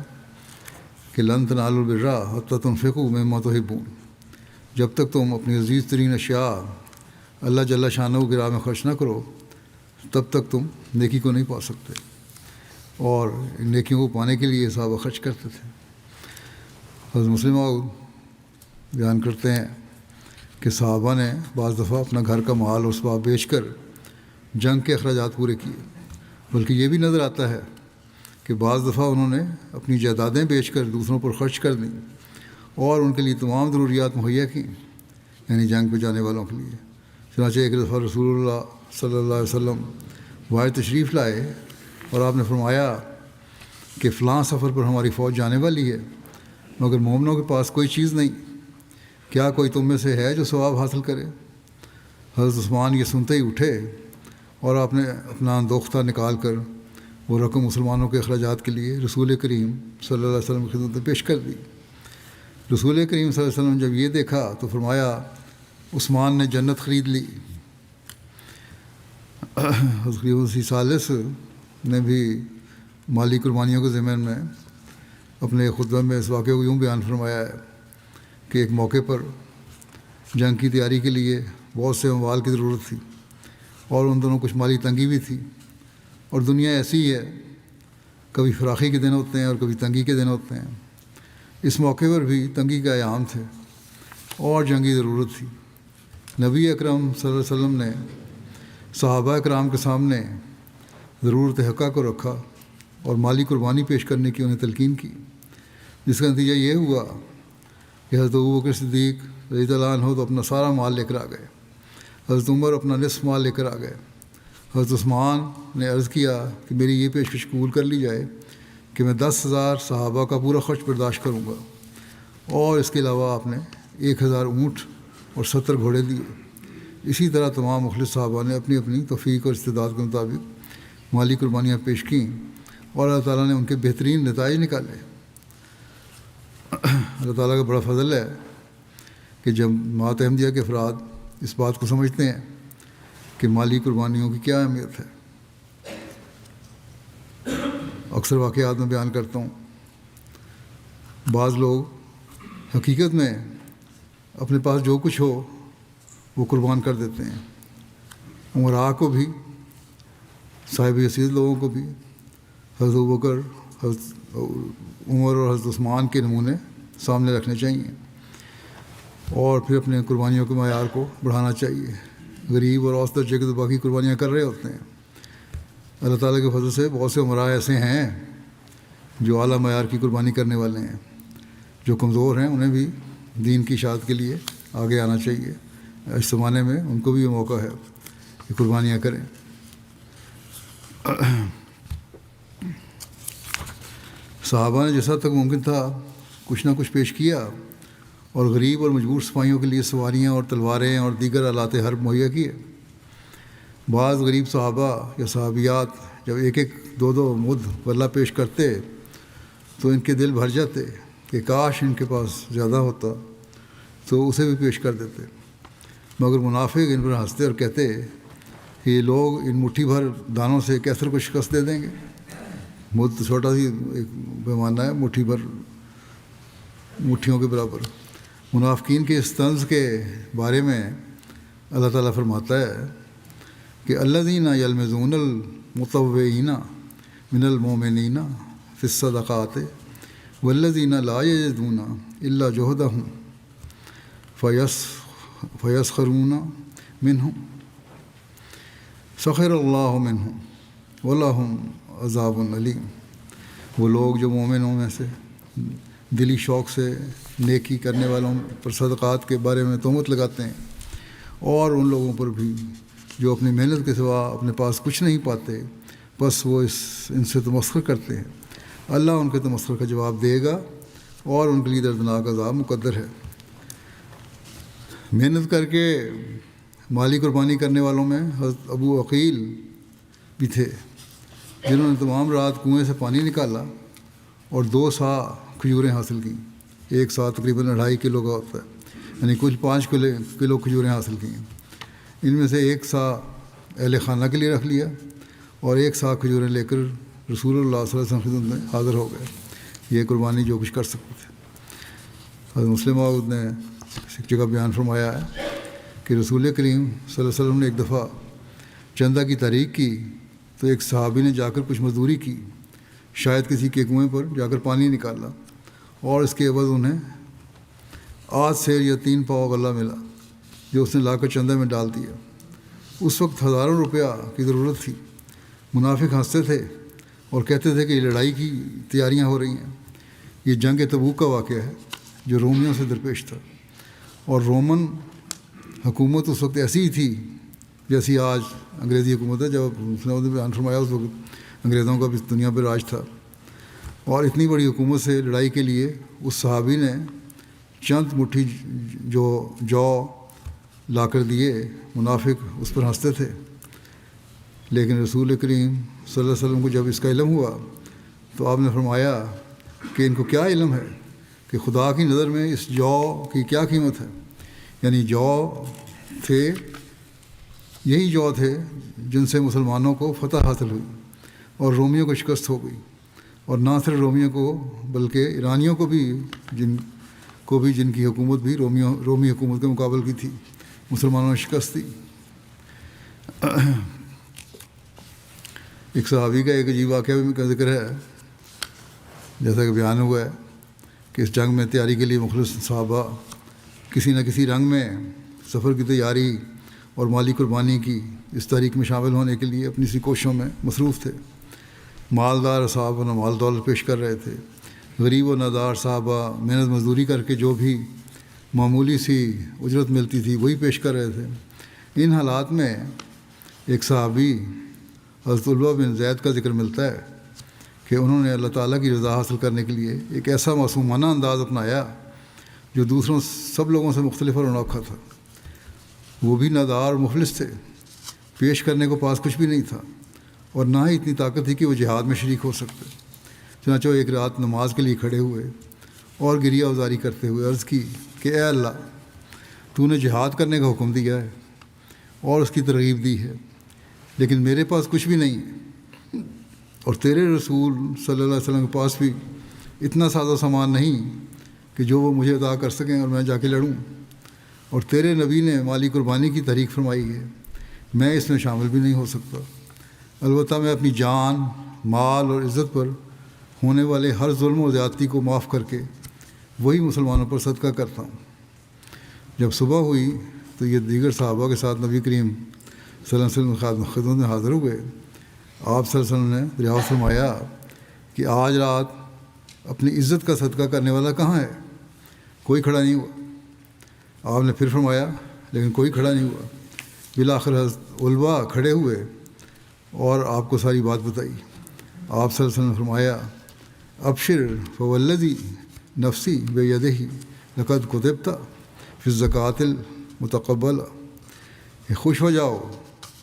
کہ لن تنالوا البر حتی تنفقوا مما تحبون، جب تک تم اپنی عزیز ترین اشیاء اللہ جل شانہ کی راہ میں خرچ نہ کرو تب تک تم نیکی کو نہیں پا سکتے، اور ان نیکیوں کو پانے کے لیے صحابہ خرچ کرتے تھے۔ حضرت مسلم موعود بیان کرتے ہیں کہ صحابہ نے بعض دفعہ اپنا گھر کا مال اور اسباب بیچ کر جنگ کے اخراجات پورے کیے، بلکہ یہ بھی نظر آتا ہے کہ بعض دفعہ انہوں نے اپنی جائیدادیں بیچ کر دوسروں پر خرچ کر دیں اور ان کے لیے تمام ضروریات مہیا کیں، یعنی جنگ پہ جانے والوں کے لیے۔ چنانچہ ایک دفعہ رسول اللہ صلی اللہ علیہ وسلم باہر تشریف لائے اور آپ نے فرمایا کہ فلاں سفر پر ہماری فوج جانے والی ہے، مگر مومنوں کے پاس کوئی چیز نہیں، کیا کوئی تم میں سے ہے جو ثواب حاصل کرے؟ حضرت عثمان یہ سنتے ہی اٹھے اور آپ نے اپنا اندوختہ نکال کر وہ رقم مسلمانوں کے اخراجات کے لیے رسول کریم صلی اللہ علیہ وسلم کی خدمت میں پیش کر دی۔ رسول کریم صلی اللہ علیہ وسلم نے جب یہ دیکھا تو فرمایا عثمان نے جنت خرید لی۔ حضرت ثالث نے بھی مالی قربانیوں کے ضمن میں اپنے خطبہ میں اس واقعے کو یوں بیان فرمایا ہے کہ ایک موقع پر جنگ کی تیاری کے لیے بہت سے اموال کی ضرورت تھی اور ان دونوں کچھ مالی تنگی بھی تھی، اور دنیا ایسی ہے، کبھی فراخی کے دن ہوتے ہیں اور کبھی تنگی کے دن ہوتے ہیں۔ اس موقع پر بھی تنگی کا ایام تھے اور جنگی ضرورت تھی۔ نبی اکرم صلی اللہ علیہ وسلم نے صحابہ اکرام کے سامنے ضرورت حقہ کو رکھا اور مالی قربانی پیش کرنے کی انہیں تلقین کی، جس کا نتیجہ یہ ہوا کہ حضرت ابوبکر صدیق رضی اللہ عنہ تو اپنا سارا مال لے کر آ گئے، حضرت عمر اپنا نصف مال لے کر آ گئے، حضرت عثمان نے عرض کیا کہ میری یہ پیشکش قبول کر لی جائے کہ میں 10,000 صحابہ کا پورا خرچ برداشت کروں گا، اور اس کے علاوہ آپ نے 1,000 اونٹ اور 70 گھوڑے دیے۔ اسی طرح تمام مخلص صحابہ نے اپنی اپنی توفیق اور استعداد کے مطابق مالی قربانیاں پیش کیں اور اللہ تعالیٰ نے ان کے بہترین نتائج نکالے۔ اللہ تعالیٰ کا بڑا فضل ہے کہ جماعت احمدیہ کے افراد اس بات کو سمجھتے ہیں کہ مالی قربانیوں کی کیا اہمیت ہے۔ اکثر واقعات میں بیان کرتا ہوں، بعض لوگ حقیقت میں اپنے پاس جو کچھ ہو وہ قربان کر دیتے ہیں، امراء کو بھی، صاحب حیثیت لوگوں کو بھی۔ حضرت ابوبکر، حضرت عمر اور حضرت عثمان کے نمونے سامنے رکھنے چاہیے اور پھر اپنے قربانیوں کے معیار کو بڑھانا چاہیے۔ غریب اور اوسط درجے کے تو باقی قربانیاں کر رہے ہوتے ہیں۔ اللہ تعالیٰ کے فضل سے بہت سے امراء ایسے ہیں جو اعلیٰ معیار کی قربانی کرنے والے ہیں۔ جو کمزور ہیں انہیں بھی دین کی اشاعت کے لیے آگے آنا چاہیے۔ اس زمانے میں ان کو بھی یہ موقع ہے کہ قربانیاں کریں۔ صحابہ نے جیسا تک ممکن تھا کچھ نہ کچھ پیش کیا اور غریب اور مجبور سپاہیوں کے لیے سواریاں اور تلواریں اور دیگر آلات حرب مہیا کیے۔ بعض غریب صحابہ یا صحابیات جب ایک ایک دو دو مد غلہ پیش کرتے تو ان کے دل بھر جاتے کہ کاش ان کے پاس زیادہ ہوتا تو اسے بھی پیش کر دیتے، مگر منافق ان پر ہنستے اور کہتے کہ یہ لوگ ان مٹھی بھر دانوں سے کیسر کو شکست دے دیں گے۔ مد تو چھوٹا سی ایک پیمانہ ہے، مٹھیوں کے برابر۔ منافقین کے اس طنز کے بارے میں اللہ تعالیٰ فرماتا ہے کہ الذین یلمزون المطوعین من المؤمنین فی الصدقات والذین لا یجدون الا جہدہم فیسخرون منہم سخر اللہ منہم ولہم عذاب علیم۔ وہ لوگ جو مومنوں میں سے دلی شوق سے نیکی کرنے والوں پر صدقات کے بارے میں تہمت لگاتے ہیں، اور ان لوگوں پر بھی جو اپنی محنت کے سوا اپنے پاس کچھ نہیں پاتے، بس وہ ان سے تمسخر کرتے ہیں، اللہ ان کے تمسخر کا جواب دے گا اور ان کے لیے دردناک عذاب مقدر ہے۔ محنت کر کے مالی قربانی کرنے والوں میں حضرت ابو عقیل بھی تھے، جنہوں نے تمام رات کنویں سے پانی نکالا اور 2 سا کھجوریں حاصل کیں. ایک سا تقریباً 2.5 کلو کا ہوتا ہے، یعنی کچھ 5 کلو کھجوریں حاصل کیں. ان میں سے 1 سا اہل خانہ کے لیے رکھ لیا اور 1 سا کھجوریں لے کر رسول اللہ صلی اللہ علیہ وسلم کی خدمت میں حاضر ہو گئے. یہ قربانی جو کچھ کر سکتے تھے. حضرت مسلم موعود نے ایک جگہ بیان فرمایا ہے کہ رسول کریم صلی اللہ علیہ وسلم نے ایک دفعہ چندہ کی تحریک کی تو ایک صحابی نے جا کر کچھ مزدوری کی، شاید کسی کے کنویں پر جا کر پانی نکالا، اور اس کے عوض انہیں 8 سیر یا 3 پاؤ غلہ ملا جو اس نے لا کر چندہ میں ڈال دیا. اس وقت ہزاروں روپیہ کی ضرورت تھی. منافق ہنستے تھے اور کہتے تھے کہ یہ لڑائی کی تیاریاں ہو رہی ہیں. یہ جنگ تبوک کا واقعہ ہے جو رومیوں سے درپیش تھا، اور رومن حکومت اس وقت ایسی ہی تھی جیسی آج انگریزی حکومت ہے. جب مسلموں نے بیان فرمایا اس وقت انگریزوں کا بھی دنیا پہ راج تھا، اور اتنی بڑی حکومت سے لڑائی کے لیے اس صحابی نے چند مٹھی جو لا کر دیے. منافق اس پر ہنستے تھے، لیکن رسول کریم صلی اللہ علیہ وسلم کو جب اس کا علم ہوا تو آپ نے فرمایا کہ ان کو کیا علم ہے کہ خدا کی نظر میں اس جو کی کیا قیمت ہے. یعنی جو تھے، یہی جو تھے جن سے مسلمانوں کو فتح حاصل ہوئی اور رومیوں کو شکست ہو گئی. اور نہ صرف رومیوں کو بلکہ ایرانیوں کو بھی جن کی حکومت بھی رومی حکومت کے مقابل کی تھی، مسلمانوں نے شکست دی. ایک صحابی کا ایک عجیب واقعہ بھی کا ذکر ہے، جیسا کہ بیان ہوا ہے کہ اس جنگ میں تیاری کے لیے مخلص صحابہ کسی نہ کسی رنگ میں سفر کی تیاری اور مالی قربانی کی اس تحریک میں شامل ہونے کے لیے اپنی سی کوششوں میں مصروف تھے. مالدار صحابہ نہ مال دولت پیش کر رہے تھے، غریب و نادار صحابہ محنت مزدوری کر کے جو بھی معمولی سی اجرت ملتی تھی وہی پیش کر رہے تھے. ان حالات میں ایک صحابی حضرت علوہ بن زید کا ذکر ملتا ہے کہ انہوں نے اللہ تعالیٰ کی رضا حاصل کرنے کے لیے ایک ایسا معصومانہ انداز اپنایا جو دوسروں سب لوگوں سے مختلف اور انوکھا تھا. وہ بھی نادار اور مفلس تھے، پیش کرنے کو پاس کچھ بھی نہیں تھا، اور نہ ہی اتنی طاقت تھی کہ وہ جہاد میں شریک ہو سکتے. چنانچہ ایک رات نماز کے لیے کھڑے ہوئے اور گریہ ازاری کرتے ہوئے عرض کی کہ اے اللہ، تو نے جہاد کرنے کا حکم دیا ہے اور اس کی ترغیب دی ہے، لیکن میرے پاس کچھ بھی نہیں ہے، اور تیرے رسول صلی اللہ علیہ وسلم کے پاس بھی اتنا ساز و سامان نہیں کہ جو وہ مجھے عطا کر سکیں اور میں جا کے لڑوں، اور تیرے نبی نے مالی قربانی کی تحریک فرمائی ہے، میں اس میں شامل بھی نہیں ہو سکتا. البتہ میں اپنی جان، مال اور عزت پر ہونے والے ہر ظلم و زیادتی کو معاف کر کے وہی مسلمانوں پر صدقہ کرتا ہوں. جب صبح ہوئی تو یہ دیگر صحابہ کے ساتھ نبی کریم صلی اللہ علیہ وسلم خدمت میں حاضر ہوئے. آپ صلی اللہ علیہ وسلم نے دریافت فرمایا کہ آج رات اپنی عزت کا صدقہ کرنے والا کہاں ہے؟ کوئی کھڑا نہیں ہوا. آپ نے پھر فرمایا لیکن کوئی کھڑا نہیں ہوا. بالآخر حضرت علوہ کھڑے ہوئے اور آپ کو ساری بات بتائی. آپ صلی اللہ علیہ وسلم نے فرمایا ابشر فوالذی نفسی بیدہ لقد کتبت فی الزکوٰۃ المتقبلہ، خوش ہو جاؤ،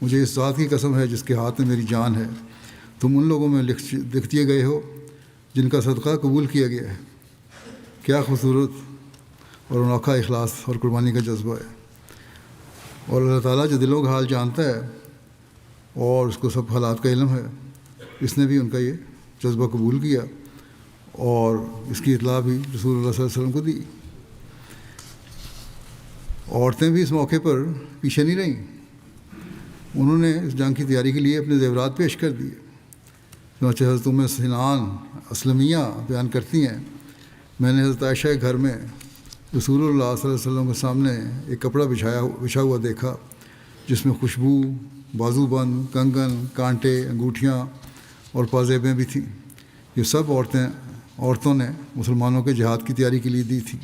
مجھے اس ذات کی قسم ہے جس کے ہاتھ میں میری جان ہے، تم ان لوگوں میں لکھ دیے گئے ہو جن کا صدقہ قبول کیا گیا ہے. کیا خوبصورت اور انوکھا اخلاص اور قربانی کا جذبہ ہے. اور اللہ تعالیٰ جو دلوں کا حال جانتا ہے اور اس کو سب حالات کا علم ہے، اس نے بھی ان کا یہ جذبہ قبول کیا اور اس کی اطلاع بھی رسول اللہ صلی اللہ علیہ وسلم کو دی. عورتیں بھی اس موقع پر پیچھے نہیں رہیں. انہوں نے اس جنگ کی تیاری کے لیے اپنے زیورات پیش کر دیے. چنانچہ حضرت ام سنان اسلمیہ بیان کرتی ہیں میں نے حضرت عائشہ کے گھر میں رسول اللہ صلی اللہ علیہ وسلم کے سامنے ایک کپڑا بچھا ہوا دیکھا جس میں خوشبو، بازو بند، کنگن، کانٹے، انگوٹھیاں اور پازیبیں بھی تھیں. یہ سب عورتوں نے مسلمانوں کے جہاد کی تیاری کے لیے دی تھیں.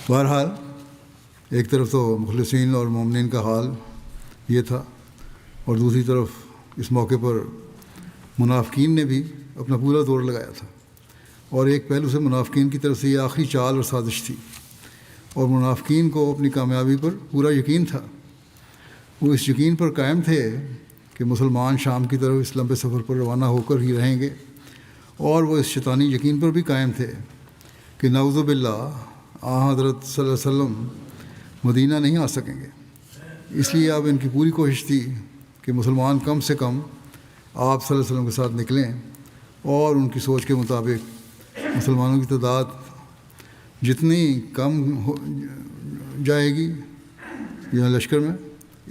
بہرحال ایک طرف تو مخلصین اور مومنین کا حال یہ تھا، اور دوسری طرف اس موقع پر منافقین نے بھی اپنا پورا زور لگایا تھا. اور ایک پہلو سے منافقین کی طرف سے یہ آخری چال اور سازش تھی، اور منافقین کو اپنی کامیابی پر پورا یقین تھا. وہ اس یقین پر قائم تھے کہ مسلمان شام کی طرف اس لمبے سفر پر روانہ ہو کر ہی رہیں گے، اور وہ اس شیطانی یقین پر بھی قائم تھے کہ نعوذ باللہ حضرت صلی اللہ علیہ وسلم مدینہ نہیں آ سکیں گے۔ اس لیے اب ان کی پوری کوشش تھی کہ مسلمان کم سے کم آپ صلی اللہ علیہ وسلم کے ساتھ نکلیں، اور ان کی سوچ کے مطابق مسلمانوں کی تعداد جتنی کم ہو جائے گی یہاں لشکر میں،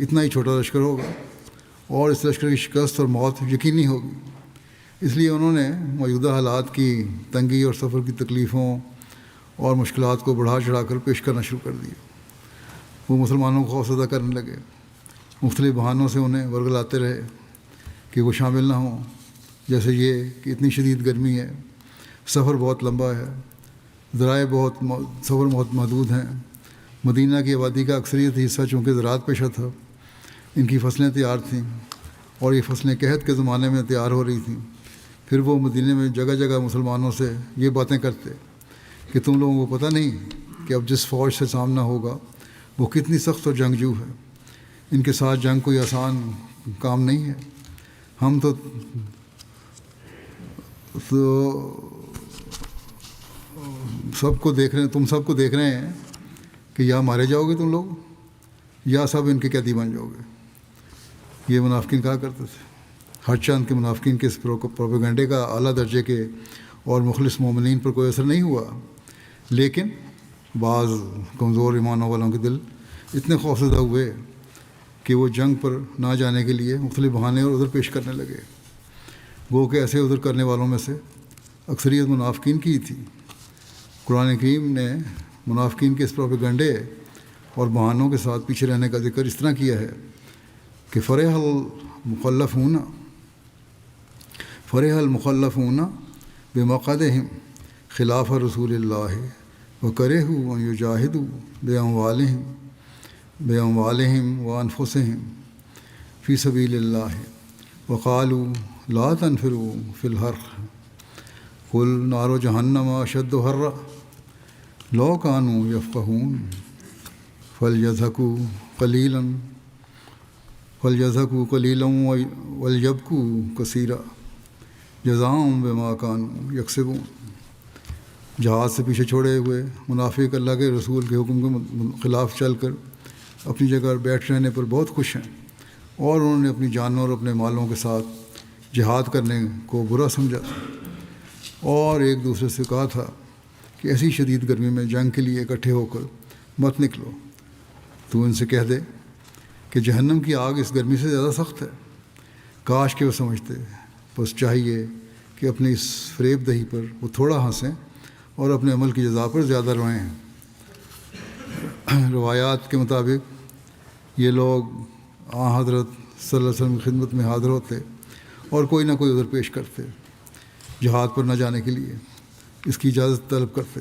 اتنا ہی چھوٹا لشکر ہوگا، اور اس لشکر کی شکست اور موت یقینی ہوگی۔ اس لیے انہوں نے موجودہ حالات کی تنگی اور سفر کی تکلیفوں اور مشکلات کو بڑھا چڑھا کر پیش کرنا شروع کر دیا۔ وہ مسلمانوں کو خوفزدہ کرنے لگے، مختلف بہانوں سے انہیں ورگلاتے رہے کہ وہ شامل نہ ہوں، جیسے یہ کہ اتنی شدید گرمی ہے، سفر بہت لمبا ہے، ذرائع سفر بہت محدود ہیں، مدینہ کی آبادی کا اکثریت حصہ چونکہ زراعت پیشہ تھا، ان کی فصلیں تیار تھیں اور یہ فصلیں قحط کے زمانے میں تیار ہو رہی تھیں۔ پھر وہ مدینہ میں جگہ جگہ مسلمانوں سے یہ باتیں کرتے کہ تم لوگوں کو پتہ نہیں کہ اب جس فوج سے سامنا ہوگا وہ کتنی سخت اور جنگجو ہے، ان کے ساتھ جنگ کوئی آسان کام نہیں ہے۔ ہم تو سب کو دیکھ رہے ہیں، تم سب کو دیکھ رہے ہیں کہ یا مارے جاؤ گے تم لوگ یا سب ان کے قیدی بن جاؤ گے۔ یہ منافقین کہا کرتے تھے۔ ہر چند کے منافقین کے اس پروپیگنڈے کا اعلیٰ درجے کے اور مخلص مومنین پر کوئی اثر نہیں ہوا، لیکن بعض کمزور ایمانوں والوں کے دل اتنے خوفزدہ ہوئے کہ وہ جنگ پر نہ جانے کے لیے مختلف بہانے اور عذر پیش کرنے لگے۔ وہ کہ ایسے عذر کرنے والوں میں سے اکثریت منافقین کی ہی تھی۔ قرآن کریم نے منافقین کے اس پروپیگنڈے اور بہانوں کے ساتھ پیچھے رہنے کا ذکر اس طرح کیا ہے کہ فرح المخلفون بمقعدہم خلاف رسول اللہ وکرہوا ان یجاہدوا باموالہم وانفسہم فی سبیل اللہ وقالوا لا تنفروا فی الحر قل نار جہنم اشد حرا لو کانوا یفقہون فلیضحکوا قلیلا ولیبکوا کثیرا جزاء بما کانوا یکسبون۔ جہاد سے پیچھے چھوڑے ہوئے منافق اللہ کے رسول کے حکم کے خلاف چل کر اپنی جگہ بیٹھ رہنے پر بہت خوش ہیں، اور انہوں نے اپنی جانوں اور اپنے مالوں کے ساتھ جہاد کرنے کو برا سمجھا اور ایک دوسرے سے کہا تھا کہ ایسی شدید گرمی میں جنگ کے لیے اکٹھے ہو کر مت نکلو۔ تو ان سے کہہ دے کہ جہنم کی آگ اس گرمی سے زیادہ سخت ہے۔ کاش کہ وہ سمجھتے، بس چاہیے کہ اپنی اس فریب دہی پر وہ تھوڑا ہنسیں اور اپنے عمل کی جزا پر زیادہ روئیں۔ روایات کے مطابق یہ لوگ حضرت صلی اللہ علیہ وسلم کی خدمت میں حاضر ہوتے اور کوئی نہ کوئی عذر پیش کرتے، جہاد پر نہ جانے کے لیے اس کی اجازت طلب کرتے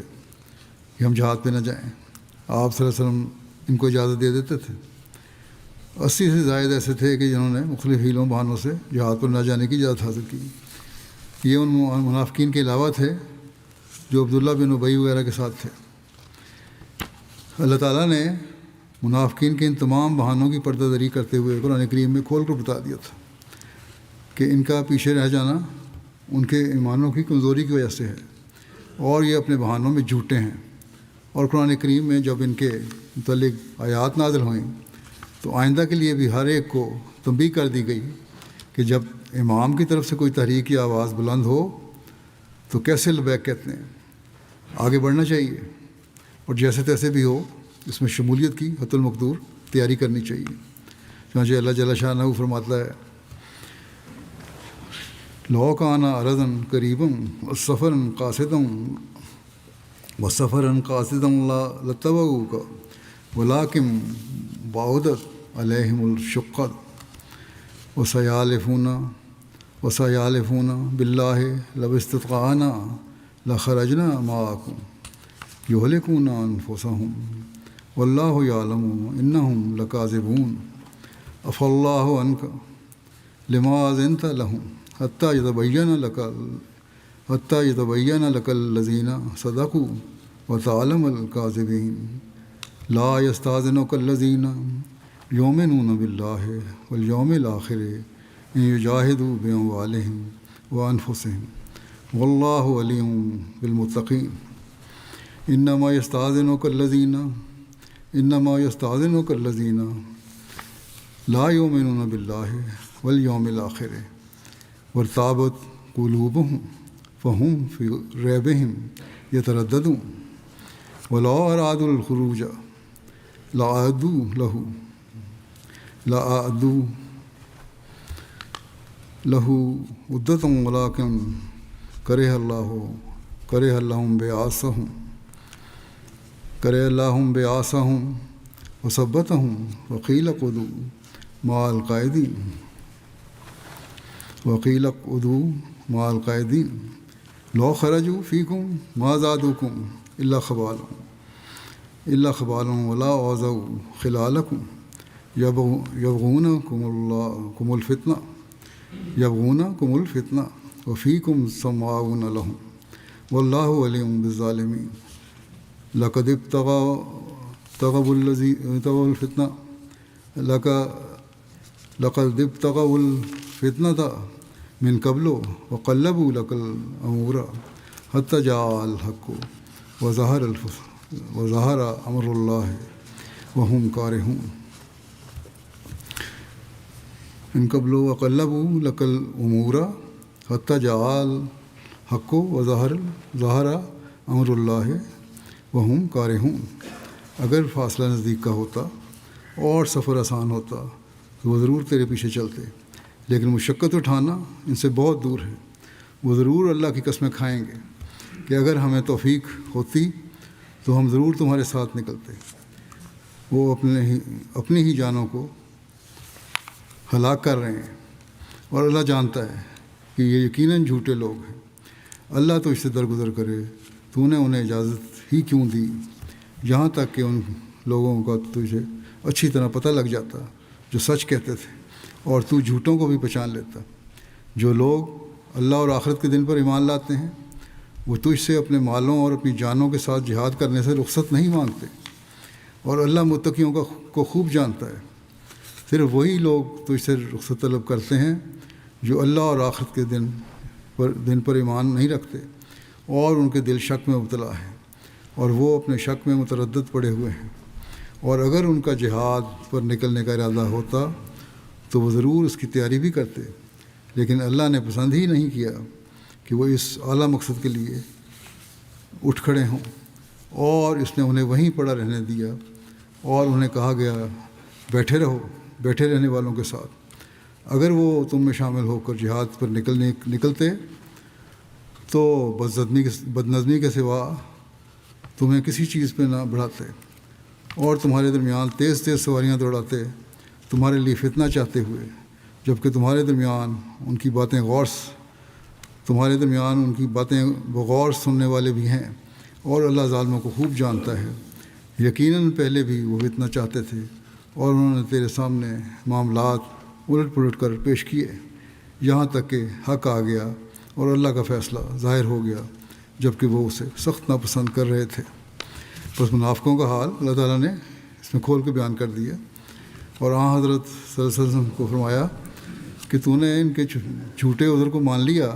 کہ ہم جہاد پہ نہ جائیں۔ آپ صلی اللہ علیہ وسلم ان کو اجازت دے دیتے تھے۔ 80 سے زائد ایسے تھے کہ جنہوں نے مختلف حیلوں بہانوں سے جہاد پر نہ جانے کی اجازت حاصل کی۔ یہ ان منافقین کے علاوہ تھے جو عبداللہ بن ابی وغیرہ کے ساتھ تھے۔ اللہ تعالیٰ نے منافقین کے ان تمام بہانوں کی پردہ داری کرتے ہوئے قرآن کریم میں کھول کر بتا دیا تھا کہ ان کا پیچھے رہ جانا ان کے ایمانوں کی کمزوری کی وجہ سے ہے، اور یہ اپنے بہانوں میں جھوٹے ہیں۔ اور قرآن کریم میں جب ان کے متعلق آیات نازل ہوئیں تو آئندہ کے لیے بھی ہر ایک کو تنبیہ کر دی گئی کہ جب امام کی طرف سے کوئی تحریک یا آواز بلند ہو تو کیسے لبیک کہتے ہیں، آگے بڑھنا چاہیے، اور جیسے تیسے بھی ہو اس میں شمولیت کی حت المقدور تیاری کرنی چاہیے۔ چنانچہ اللہ جل شانہ فرماتا ہے لو کان عرضا قریبا وسفرا قاصدا لاتبعوک ولکن بعدت علیہم الشقۃ وسیحلفون باللہ لو استطعنا لخرجنا معکم یہلکون انفسہم واللہ یعلم انہم لکاذبون عفی اللہ عنک لما اذنت لہم حتی یتبین لک الذین صدقوا وتعلم الکاذبین لا یستأذنک الذین یؤمنون باللہ والیوم الآخر ان یجاہدوا باموالہم وانفسہم واللہ علیم بالمتقین انما یستأذنک الذین لا یؤمنون باللہ والیوم الآخر وارتابت قلوبہم فہم فی ریبہم یترددون ولو ارادوا الخروج لأعدوا له عدة ولكن کرہ اللہم بعاصہم وثبتہم وقیل اقعدوا مع القاعدین لو خرجوا فیکم ما زادوکم الا خبالا ولا اوذوا خلالکم یبغونکم الفتنہ وفیکم سماعون لهم واللہ علیم بالظالمین لقد ابتغوا الفتنة من قبل وقلبوا لك الأمور حتى جاء الحق وظهر أمر الله وهم كارهون من قبل وقلبوا لك الأمور حتى جاء الحق وظهر أمر الله وهم كارهون اگر فاصلہ نزدیک کا ہوتا اور سفر آسان ہوتا تو وہ ضرور تیرے پیچھے چلتے، لیکن مشقت اٹھانا ان سے بہت دور ہے۔ وہ ضرور اللہ کی قسمیں کھائیں گے کہ اگر ہمیں توفیق ہوتی تو ہم ضرور تمہارے ساتھ نکلتے۔ وہ اپنی ہی جانوں کو ہلاک کر رہے ہیں اور اللہ جانتا ہے کہ یہ یقیناً جھوٹے لوگ ہیں۔ اللہ تو اس سے درگزر کرے، تو نے انہیں اجازت ہی کیوں دی یہاں تک کہ ان لوگوں کا تجھے اچھی طرح پتہ لگ جاتا جو سچ کہتے تھے، اور تو جھوٹوں کو بھی پہچان لیتا۔ جو لوگ اللہ اور آخرت کے دن پر ایمان لاتے ہیں وہ تجھ سے اپنے مالوں اور اپنی جانوں کے ساتھ جہاد کرنے سے رخصت نہیں مانگتے، اور اللہ متقیوں کو خوب جانتا ہے۔ صرف وہی لوگ تجھ سے رخصت طلب کرتے ہیں جو اللہ اور آخرت کے دن پر ایمان نہیں رکھتے اور ان کے دل شک میں مبتلا ہے، اور وہ اپنے شک میں متردد پڑے ہوئے ہیں۔ اور اگر ان کا جہاد پر نکلنے کا ارادہ ہوتا تو وہ ضرور اس کی تیاری بھی کرتے، لیکن اللہ نے پسند ہی نہیں کیا کہ وہ اس اعلیٰ مقصد کے لیے اٹھ کھڑے ہوں، اور اس نے انہیں وہیں پڑا رہنے دیا، اور انہیں کہا گیا بیٹھے رہنے والوں کے ساتھ۔ اگر وہ تم میں شامل ہو کر جہاد پر نکلتے تو بدنظمی کے سوا تمہیں کسی چیز پہ نہ بڑھاتے، اور تمہارے درمیان تیز سواریاں دوڑاتے تمہارے لیے فتنہ چاہتے ہوئے، جبکہ تمہارے درمیان ان کی باتیں بغور سننے والے بھی ہیں، اور اللہ ظالموں کو خوب جانتا ہے۔ یقیناً پہلے بھی وہ فتنہ چاہتے تھے، اور انہوں نے تیرے سامنے معاملات الٹ پلٹ کر پیش کیے، یہاں تک کہ حق آ گیا اور اللہ کا فیصلہ ظاہر ہو گیا، جبکہ وہ اسے سخت ناپسند کر رہے تھے۔ بس منافقوں کا حال اللہ تعالیٰ نے اس میں کھول کے بیان کر دیا، اور حضرت صلی اللہ علیہ وسلم کو فرمایا کہ تو نے ان کے جھوٹے عذر کو مان لیا،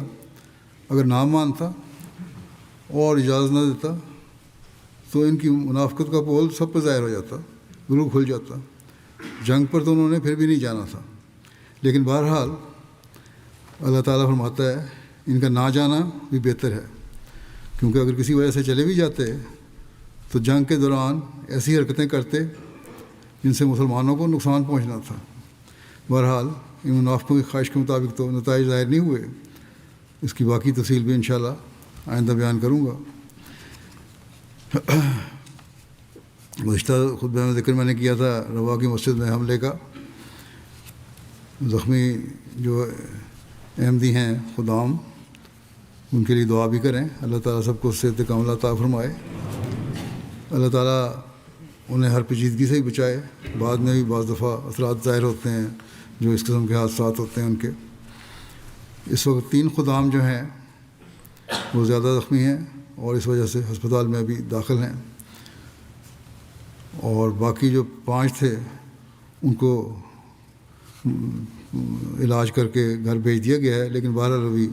اگر نہ مانتا اور اجازت نہ دیتا تو ان کی منافقت کا پول سب پہ ظاہر ہو جاتا، گروہ کھل جاتا۔ جنگ پر تو انہوں نے پھر بھی نہیں جانا تھا، لیکن بہرحال اللہ تعالیٰ فرماتا ہے ان کا نہ جانا بھی بہتر ہے، کیونکہ اگر کسی وجہ سے چلے بھی جاتے تو جنگ کے دوران ایسی حرکتیں کرتے جن سے مسلمانوں کو نقصان پہنچنا تھا۔ بہرحال ان منافقوں کی خواہش کے مطابق تو نتائج ظاہر نہیں ہوئے، اس کی باقی تفصیل بھی انشاءاللہ آئندہ بیان کروں گا۔ گزشتہ خطبہ میں ذکر میں نے کیا تھا روا کی مسجد میں حملے کا۔ زخمی جو احمدی ہیں خدام، ان کے لیے دعا بھی کریں، اللہ تعالیٰ سب کو صحت کاملہ عطا فرمائے، اللہ تعالیٰ انہیں ہر پیچیدگی سے ہی بچائے۔ بعد میں بھی بعض دفعہ اثرات ظاہر ہوتے ہیں جو اس قسم کے حادثات ہوتے ہیں ان کے۔ اس وقت 3 خدام جو ہیں وہ زیادہ زخمی ہیں اور اس وجہ سے ہسپتال میں ابھی داخل ہیں، اور باقی جو 5 تھے ان کو علاج کر کے گھر بھیج دیا گیا ہے، لیکن بہرحال ابھی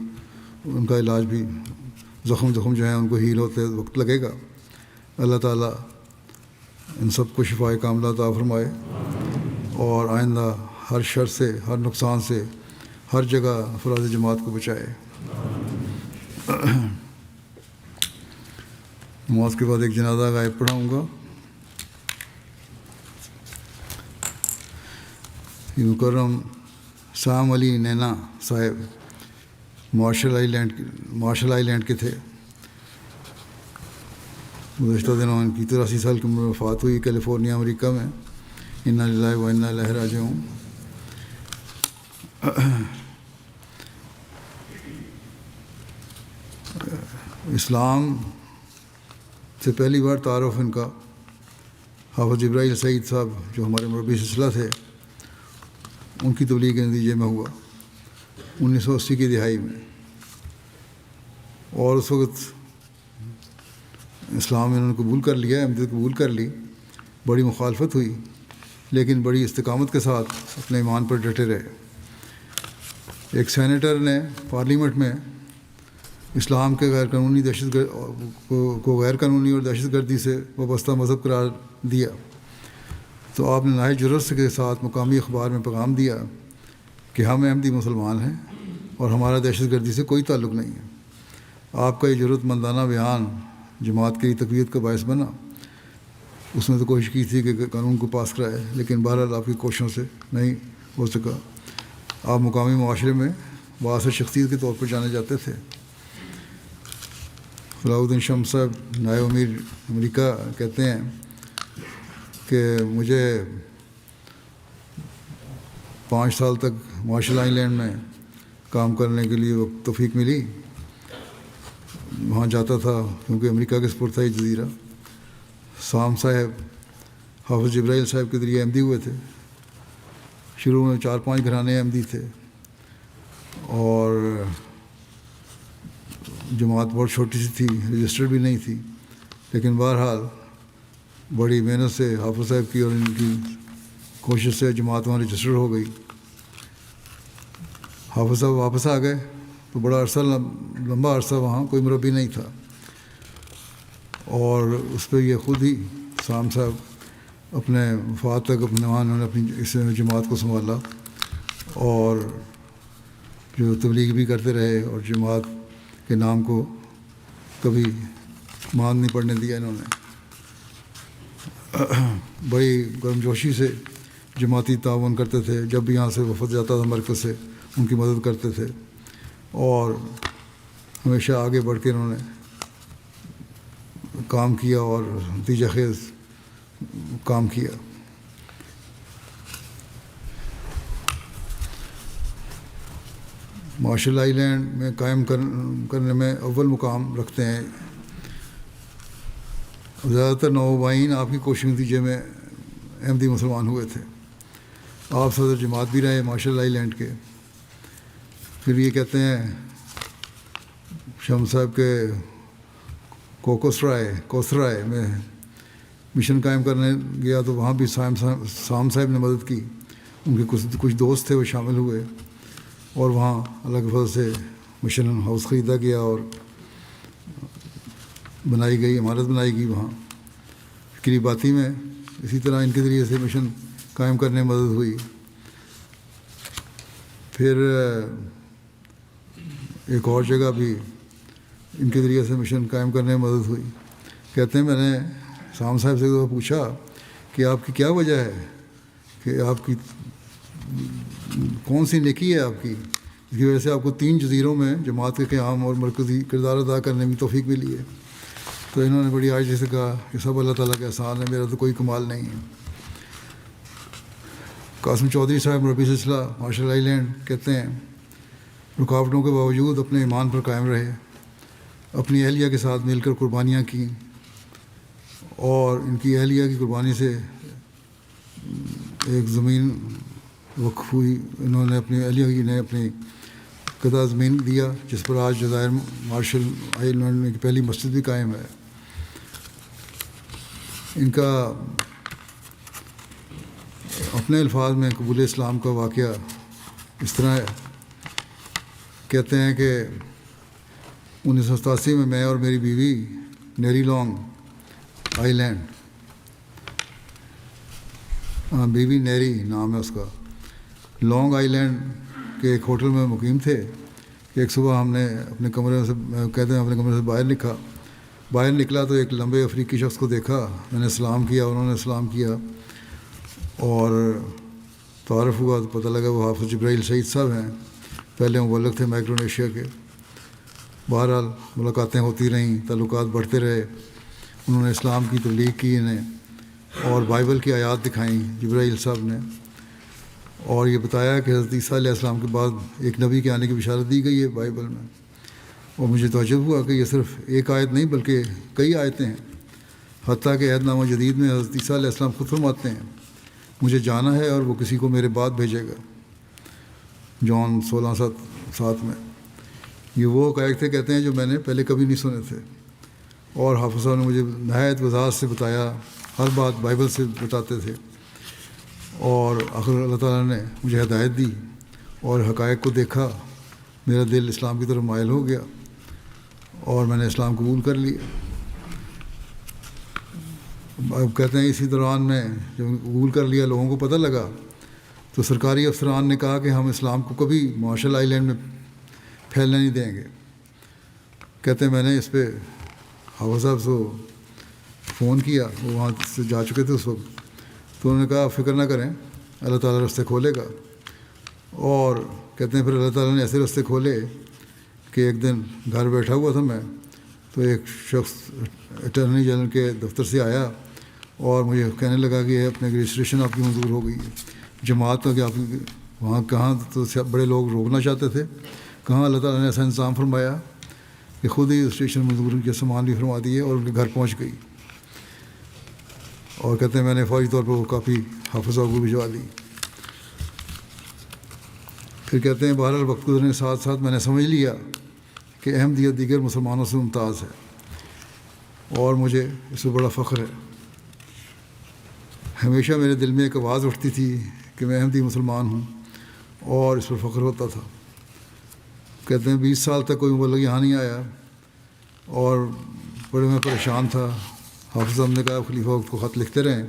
ان کا علاج بھی زخم جو ہیں ان کو ہیل ہوتے وقت لگے گا. اللہ تعالیٰ ان سب کو شفائے کاملہ عطا فرمائے اور آئندہ ہر شر سے، ہر نقصان سے، ہر جگہ افراد جماعت کو بچائے. نماز کے بعد ایک جنازہ غائب پڑھاؤں گا. مکرم سام علی نینا صاحب مارشل آئی لینڈ کے تھے. گزشتہ دنوں ان کی 83 سال کی عمر میں وفات ہوئی کیلیفورنیا امریکہ میں. انا للہ و انا الیہ راجعون. اسلام سے پہلی بار تعارف ان کا حافظ جبرائیل سعید صاحب جو ہمارے مربی سلسلہ تھے ان کی تبلیغ کے نتیجے میں ہوا 1980 کی دہائی میں. اور اس وقت اسلام انہوں نے قبول کر لیا، احمدیت قبول کر لی. بڑی مخالفت ہوئی لیکن بڑی استقامت کے ساتھ اپنے ایمان پر ڈٹے رہے. ایک سینیٹر نے پارلیمنٹ میں اسلام کے غیر قانونی غیر قانونی اور دہشت گردی سے وابستہ مذہب قرار دیا تو آپ نے نہایت جرأت کے ساتھ مقامی اخبار میں پیغام دیا کہ ہم احمدی مسلمان ہیں اور ہمارا دہشت گردی سے کوئی تعلق نہیں ہے. آپ کا یہ جرأت مندانہ بیان جماعت کے لیے تقویت کا باعث بنا. اس نے تو کوشش کی تھی کہ قانون کو پاس کرائے لیکن بہرحال آپ کی کوششوں سے نہیں ہو سکا. آپ مقامی معاشرے میں بااثر شخصیت کے طور پر جانے جاتے تھے. فلاح الدین شمس صاحب نائب امیر امریکہ کہتے ہیں کہ مجھے 5 سال تک مارشل آئی لینڈ میں کام کرنے کے لیے توفیق ملی. وہاں جاتا تھا کیونکہ امریکہ کے سپرد تھا یہ جزیرہ. سام صاحب حافظ جبرائیل صاحب کے ذریعے احمدی ہوئے تھے. شروع میں 4-5 گھرانے احمدی تھے اور جماعت بہت چھوٹی سی تھی، رجسٹرڈ بھی نہیں تھی. لیکن بہرحال بڑی محنت سے حافظ صاحب کی اور ان کی کوشش سے جماعت وہاں رجسٹر ہو گئی. حافظ صاحب واپس آ گئے تو بڑا عرصہ لمبا عرصہ وہاں کوئی مربی نہیں تھا اور اس پہ یہ خود ہی سام صاحب اپنے وفات تک انہوں نے اپنی اس جماعت کو سنبھالا اور جو تبلیغ بھی کرتے رہے اور جماعت کے نام کو کبھی مان نہیں پڑنے دیا. انہوں نے بڑی گرمجوشی سے جماعتی تعاون کرتے تھے. جب بھی یہاں سے وفد جاتا تھا مرکز سے ان کی مدد کرتے تھے اور ہمیشہ آگے بڑھ کے انہوں نے کام کیا اور نتیجہ خیز کام کیا. مارشل آئی لینڈ میں قائم کرنے میں اول مقام رکھتے ہیں. زیادہ تر نوآبائین آپ کی کوشش نتیجے میں احمدی مسلمان ہوئے تھے. آپ صدر جماعت بھی رہے مارشل آئی لینڈ کے. پھر یہ کہتے ہیں شمس صاحب کے کوسرائے میں مشن قائم کرنے گیا تو وہاں بھی سام صاحب نے مدد کی. ان کے کچھ دوست تھے وہ شامل ہوئے اور وہاں اللہ کے فضل سے مشن ہاؤس خریدا گیا اور بنائی گئی، عمارت بنائی گئی وہاں کریباتی میں. اسی طرح ان کے ذریعے سے مشن قائم کرنے میں مدد ہوئی. پھر ایک اور جگہ بھی ان کے ذریعے سے مشن قائم کرنے میں مدد ہوئی. کہتے ہیں میں نے سام صاحب سے پوچھا کہ آپ کی کیا وجہ ہے کہ آپ کی کون سی نیکی ہے آپ کی جس کی وجہ سے آپ کو 3 جزیروں میں جماعت کے قیام اور مرکزی کردار ادا کرنے میں توفیق ملی ہے. تو انہوں نے بڑی عاجزی سے کہا کہ سب اللہ تعالیٰ کے احسان ہے، میرا تو کوئی کمال نہیں ہے. قاسم چودھری صاحب مربی سلسلہ مارشل آئی لینڈ کہتے ہیں رکاوٹوں کے باوجود اپنے ایمان پر قائم رہے، اپنی اہلیہ کے ساتھ مل کر قربانیاں کیں اور ان کی اہلیہ کی قربانی سے ایک زمین وقف ہوئی. انہوں نے اپنی اہلیہ نے اپنی قطع زمین دیا جس پر آج جزائر مارشل آئی لینڈ میں پہلی مسجد بھی قائم ہے. ان کا اپنے الفاظ میں قبول اسلام کا واقعہ اس طرح ہے. کہتے ہیں کہ 1987 میں میں اور میری بیوی نیری لانگ آئی لینڈ، بیوی نیری نام ہے اس کا، لانگ آئی لینڈ کے ایک ہوٹل میں مقیم تھے کہ ایک صبح ہم نے اپنے کمرے سے کہتے ہیں اپنے کمرے سے باہر نکلا تو ایک لمبے افریقی شخص کو دیکھا. میں نے سلام کیا، انہوں نے سلام کیا اور تعارف ہوا تو پتہ لگا وہ حافظ جبرائیل سعید صاحب ہیں، پہلے مبلغ تھے مائکرونیشیا کے. بہرحال ملاقاتیں ہوتی رہیں، تعلقات بڑھتے رہے. انہوں نے اسلام کی تبلیغ کی انہیں اور بائبل کی آیات دکھائیں جبرائیل صاحب نے، اور یہ بتایا کہ حضرت عیسیٰ علیہ السلام کے بعد ایک نبی کے آنے کی بشارت دی گئی ہے بائبل میں. اور مجھے تعجب ہوا کہ یہ صرف ایک آیت نہیں بلکہ کئی آیتیں ہیں، حتیٰ کہ عہد نامہ جدید میں حضرت عیسیٰ علیہ السلام خود فرماتے ہیں مجھے جانا ہے اور وہ کسی کو میرے بعد بھیجے گا، جون 16:7 میں. یہ وہ حقائق تھے کہتے ہیں جو میں نے پہلے کبھی نہیں سنے تھے، اور حافظ صاحب نے مجھے نہایت وضاحت سے بتایا، ہر بات بائبل سے بتاتے تھے. اور آخر اللہ تعالیٰ نے مجھے ہدایت دی اور حقائق کو دیکھا، میرا دل اسلام کی طرف مائل ہو گیا اور میں نے اسلام قبول کر لیا. اب کہتے ہیں اسی دوران میں جب قبول کر لیا لوگوں کو پتہ لگا تو سرکاری افسران نے کہا کہ ہم اسلام کو کبھی مارشل آئی لینڈ میں پھیلنے نہیں دیں گے. کہتے ہیں میں نے اس پہ حافظ صاحب سے فون کیا، وہ وہاں سے جا چکے تھے اس وقت، تو انہوں نے کہا فکر نہ کریں اللہ تعالیٰ راستے کھولے گا. اور کہتے ہیں پھر اللہ تعالیٰ نے ایسے راستے کھولے کہ ایک دن گھر بیٹھا ہوا تھا میں تو ایک شخص اٹارنی جنرل کے دفتر سے آیا اور مجھے کہنے لگا کہ اپنے رجسٹریشن آپ کی منظور ہو گئی ہے جماعت کا، کہ آپ وہاں کہاں تو بڑے لوگ روکنا چاہتے تھے، کہاں اللہ تعالیٰ نے ایسا انتظام فرمایا کہ خود ہی رجسٹریشن منظور کے سامان بھی فرما دیے اور ان کے گھر پہنچ گئی. اور کہتے ہیں میں نے فوری طور پر وہ کافی حافظ صاحب کو بھجوا دی. پھر کہتے ہیں بہرحال وقت گزرنے کے ساتھ ساتھ میں نے سمجھ لیا کہ احمدیت دیگر مسلمانوں سے ممتاز ہے اور مجھے اس سے بڑا فخر ہے. ہمیشہ میرے دل میں ایک آواز اٹھتی تھی کہ میں احمدی مسلمان ہوں اور اس پر فخر ہوتا تھا. کہتے ہیں 20 سال تک کوئی مبلغ یہاں نہیں آیا اور بڑے میں پریشان تھا. حافظ صاحب نے کہا خلیفہ وقت کو خط لکھتے رہیں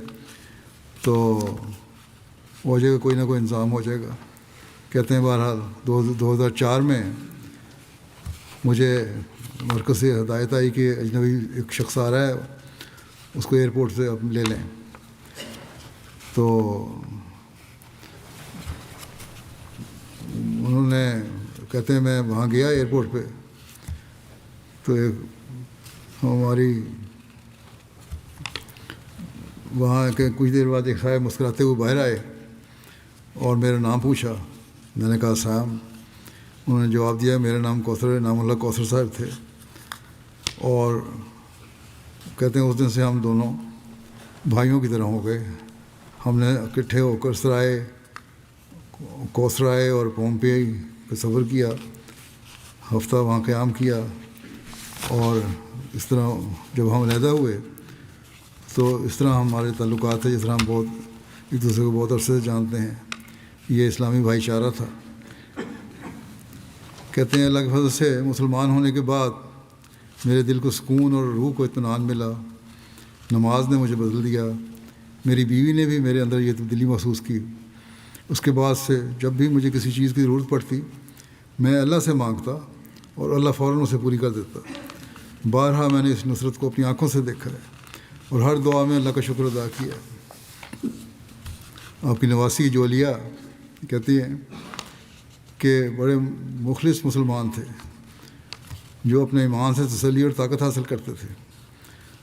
تو ہو جائے گا، کوئی نہ کوئی انتظام ہو جائے گا. کہتے ہیں بہرحال 2004 میں مجھے مرکز سے ہدایت آئی کہ اجنبی ایک شخص آ رہا ہے، اس کو ایئرپورٹ سے آپ لے لیں. تو انہوں نے کہتے ہیں میں وہاں گیا ایئرپورٹ پہ تو ایک ہماری وہاں کے کچھ دیر بعد ایک صاحب مسکراتے ہوئے باہر آئے اور میرا نام پوچھا. میں نے کہا سام. انہوں نے جواب دیا میرا نام کوثر ہے، نام اللہ کوثر صاحب تھے. اور کہتے ہیں اس دن سے ہم دونوں بھائیوں کی طرح ہو گئے. ہم نے اکٹھے ہو کر سرائے کوثرائے اور پومپئی کا سفر کیا، ہفتہ وہاں قیام کیا. اور اس طرح جب ہم علیحدہ ہوئے تو اس طرح ہمارے تعلقات ہیں جس طرح ہم بہت ایک دوسرے کو بہت عرصے سے جانتے ہیں. یہ اسلامی بھائی چارہ تھا. کہتے ہیں اللہ کے فضل سے مسلمان ہونے کے بعد میرے دل کو سکون اور روح کو اطمینان ملا. نماز نے مجھے بدل دیا. میری بیوی نے بھی میرے اندر یہ تبدیلی محسوس کی. اس کے بعد سے جب بھی مجھے کسی چیز کی ضرورت پڑتی میں اللہ سے مانگتا اور اللہ فوراً اسے پوری کر دیتا. بارہا میں نے اس نصرت کو اپنی آنکھوں سے دیکھا ہے اور ہر دعا میں اللہ کا شکر ادا کیا. آپ کی نواسی جولیہ کہتی ہیں کہ بڑے مخلص مسلمان تھے جو اپنے ایمان سے تسلی اور طاقت حاصل کرتے تھے.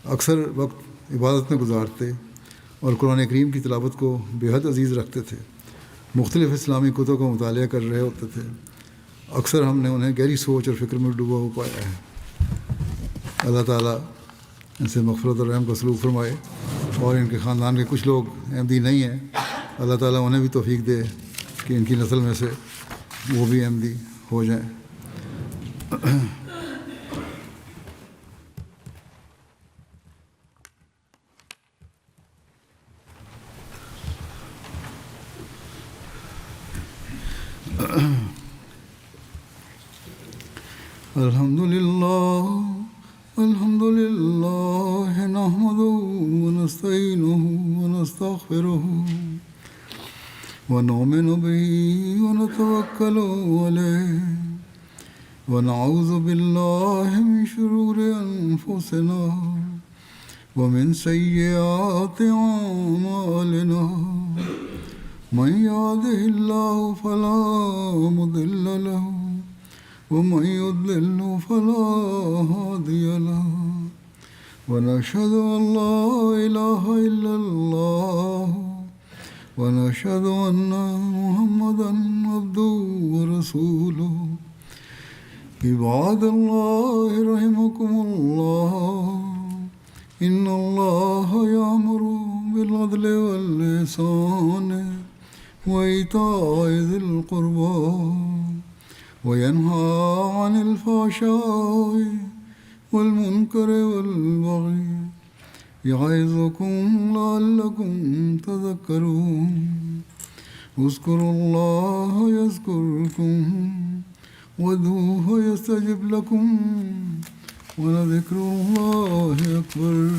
اکثر وقت عبادت میں گزارتے اور قرآن کریم کی تلاوت کو بے حد عزیز رکھتے تھے. مختلف اسلامی کتب کا مطالعہ کر رہے ہوتے تھے. اکثر ہم نے انہیں گہری سوچ اور فکر میں ڈوبا ہو پایا ہے. اللہ تعالیٰ ان سے مغفرت اور رحم کا سلوک فرمائے. اور ان کے خاندان کے کچھ لوگ احمدی نہیں ہیں، اللہ تعالیٰ انہیں بھی توفیق دے کہ ان کی نسل میں سے وہ بھی احمدی ہو جائیں. الحمد للہ ونستعينه ونستغفره ونؤمن به ونتوكل عليه ونعوذ بالله من شرور أنفسنا ومن سيئات أعمالنا من يهده الله فلا مضل له ومن يضلل فلا هادي له ونشهد أن لا إله إلا الله ونشهد أن محمدا عبده ورسوله عباد الله رحمكم الله إن الله يأمر بالعدل والإحسان وإيتاء ذي القربى وينهى عن الفحشاء والمنكر والبغي يعظكم لعلكم تذكرون اذكروا الله يذكركم وادعوه يستجب لكم ولذكر الله أكبر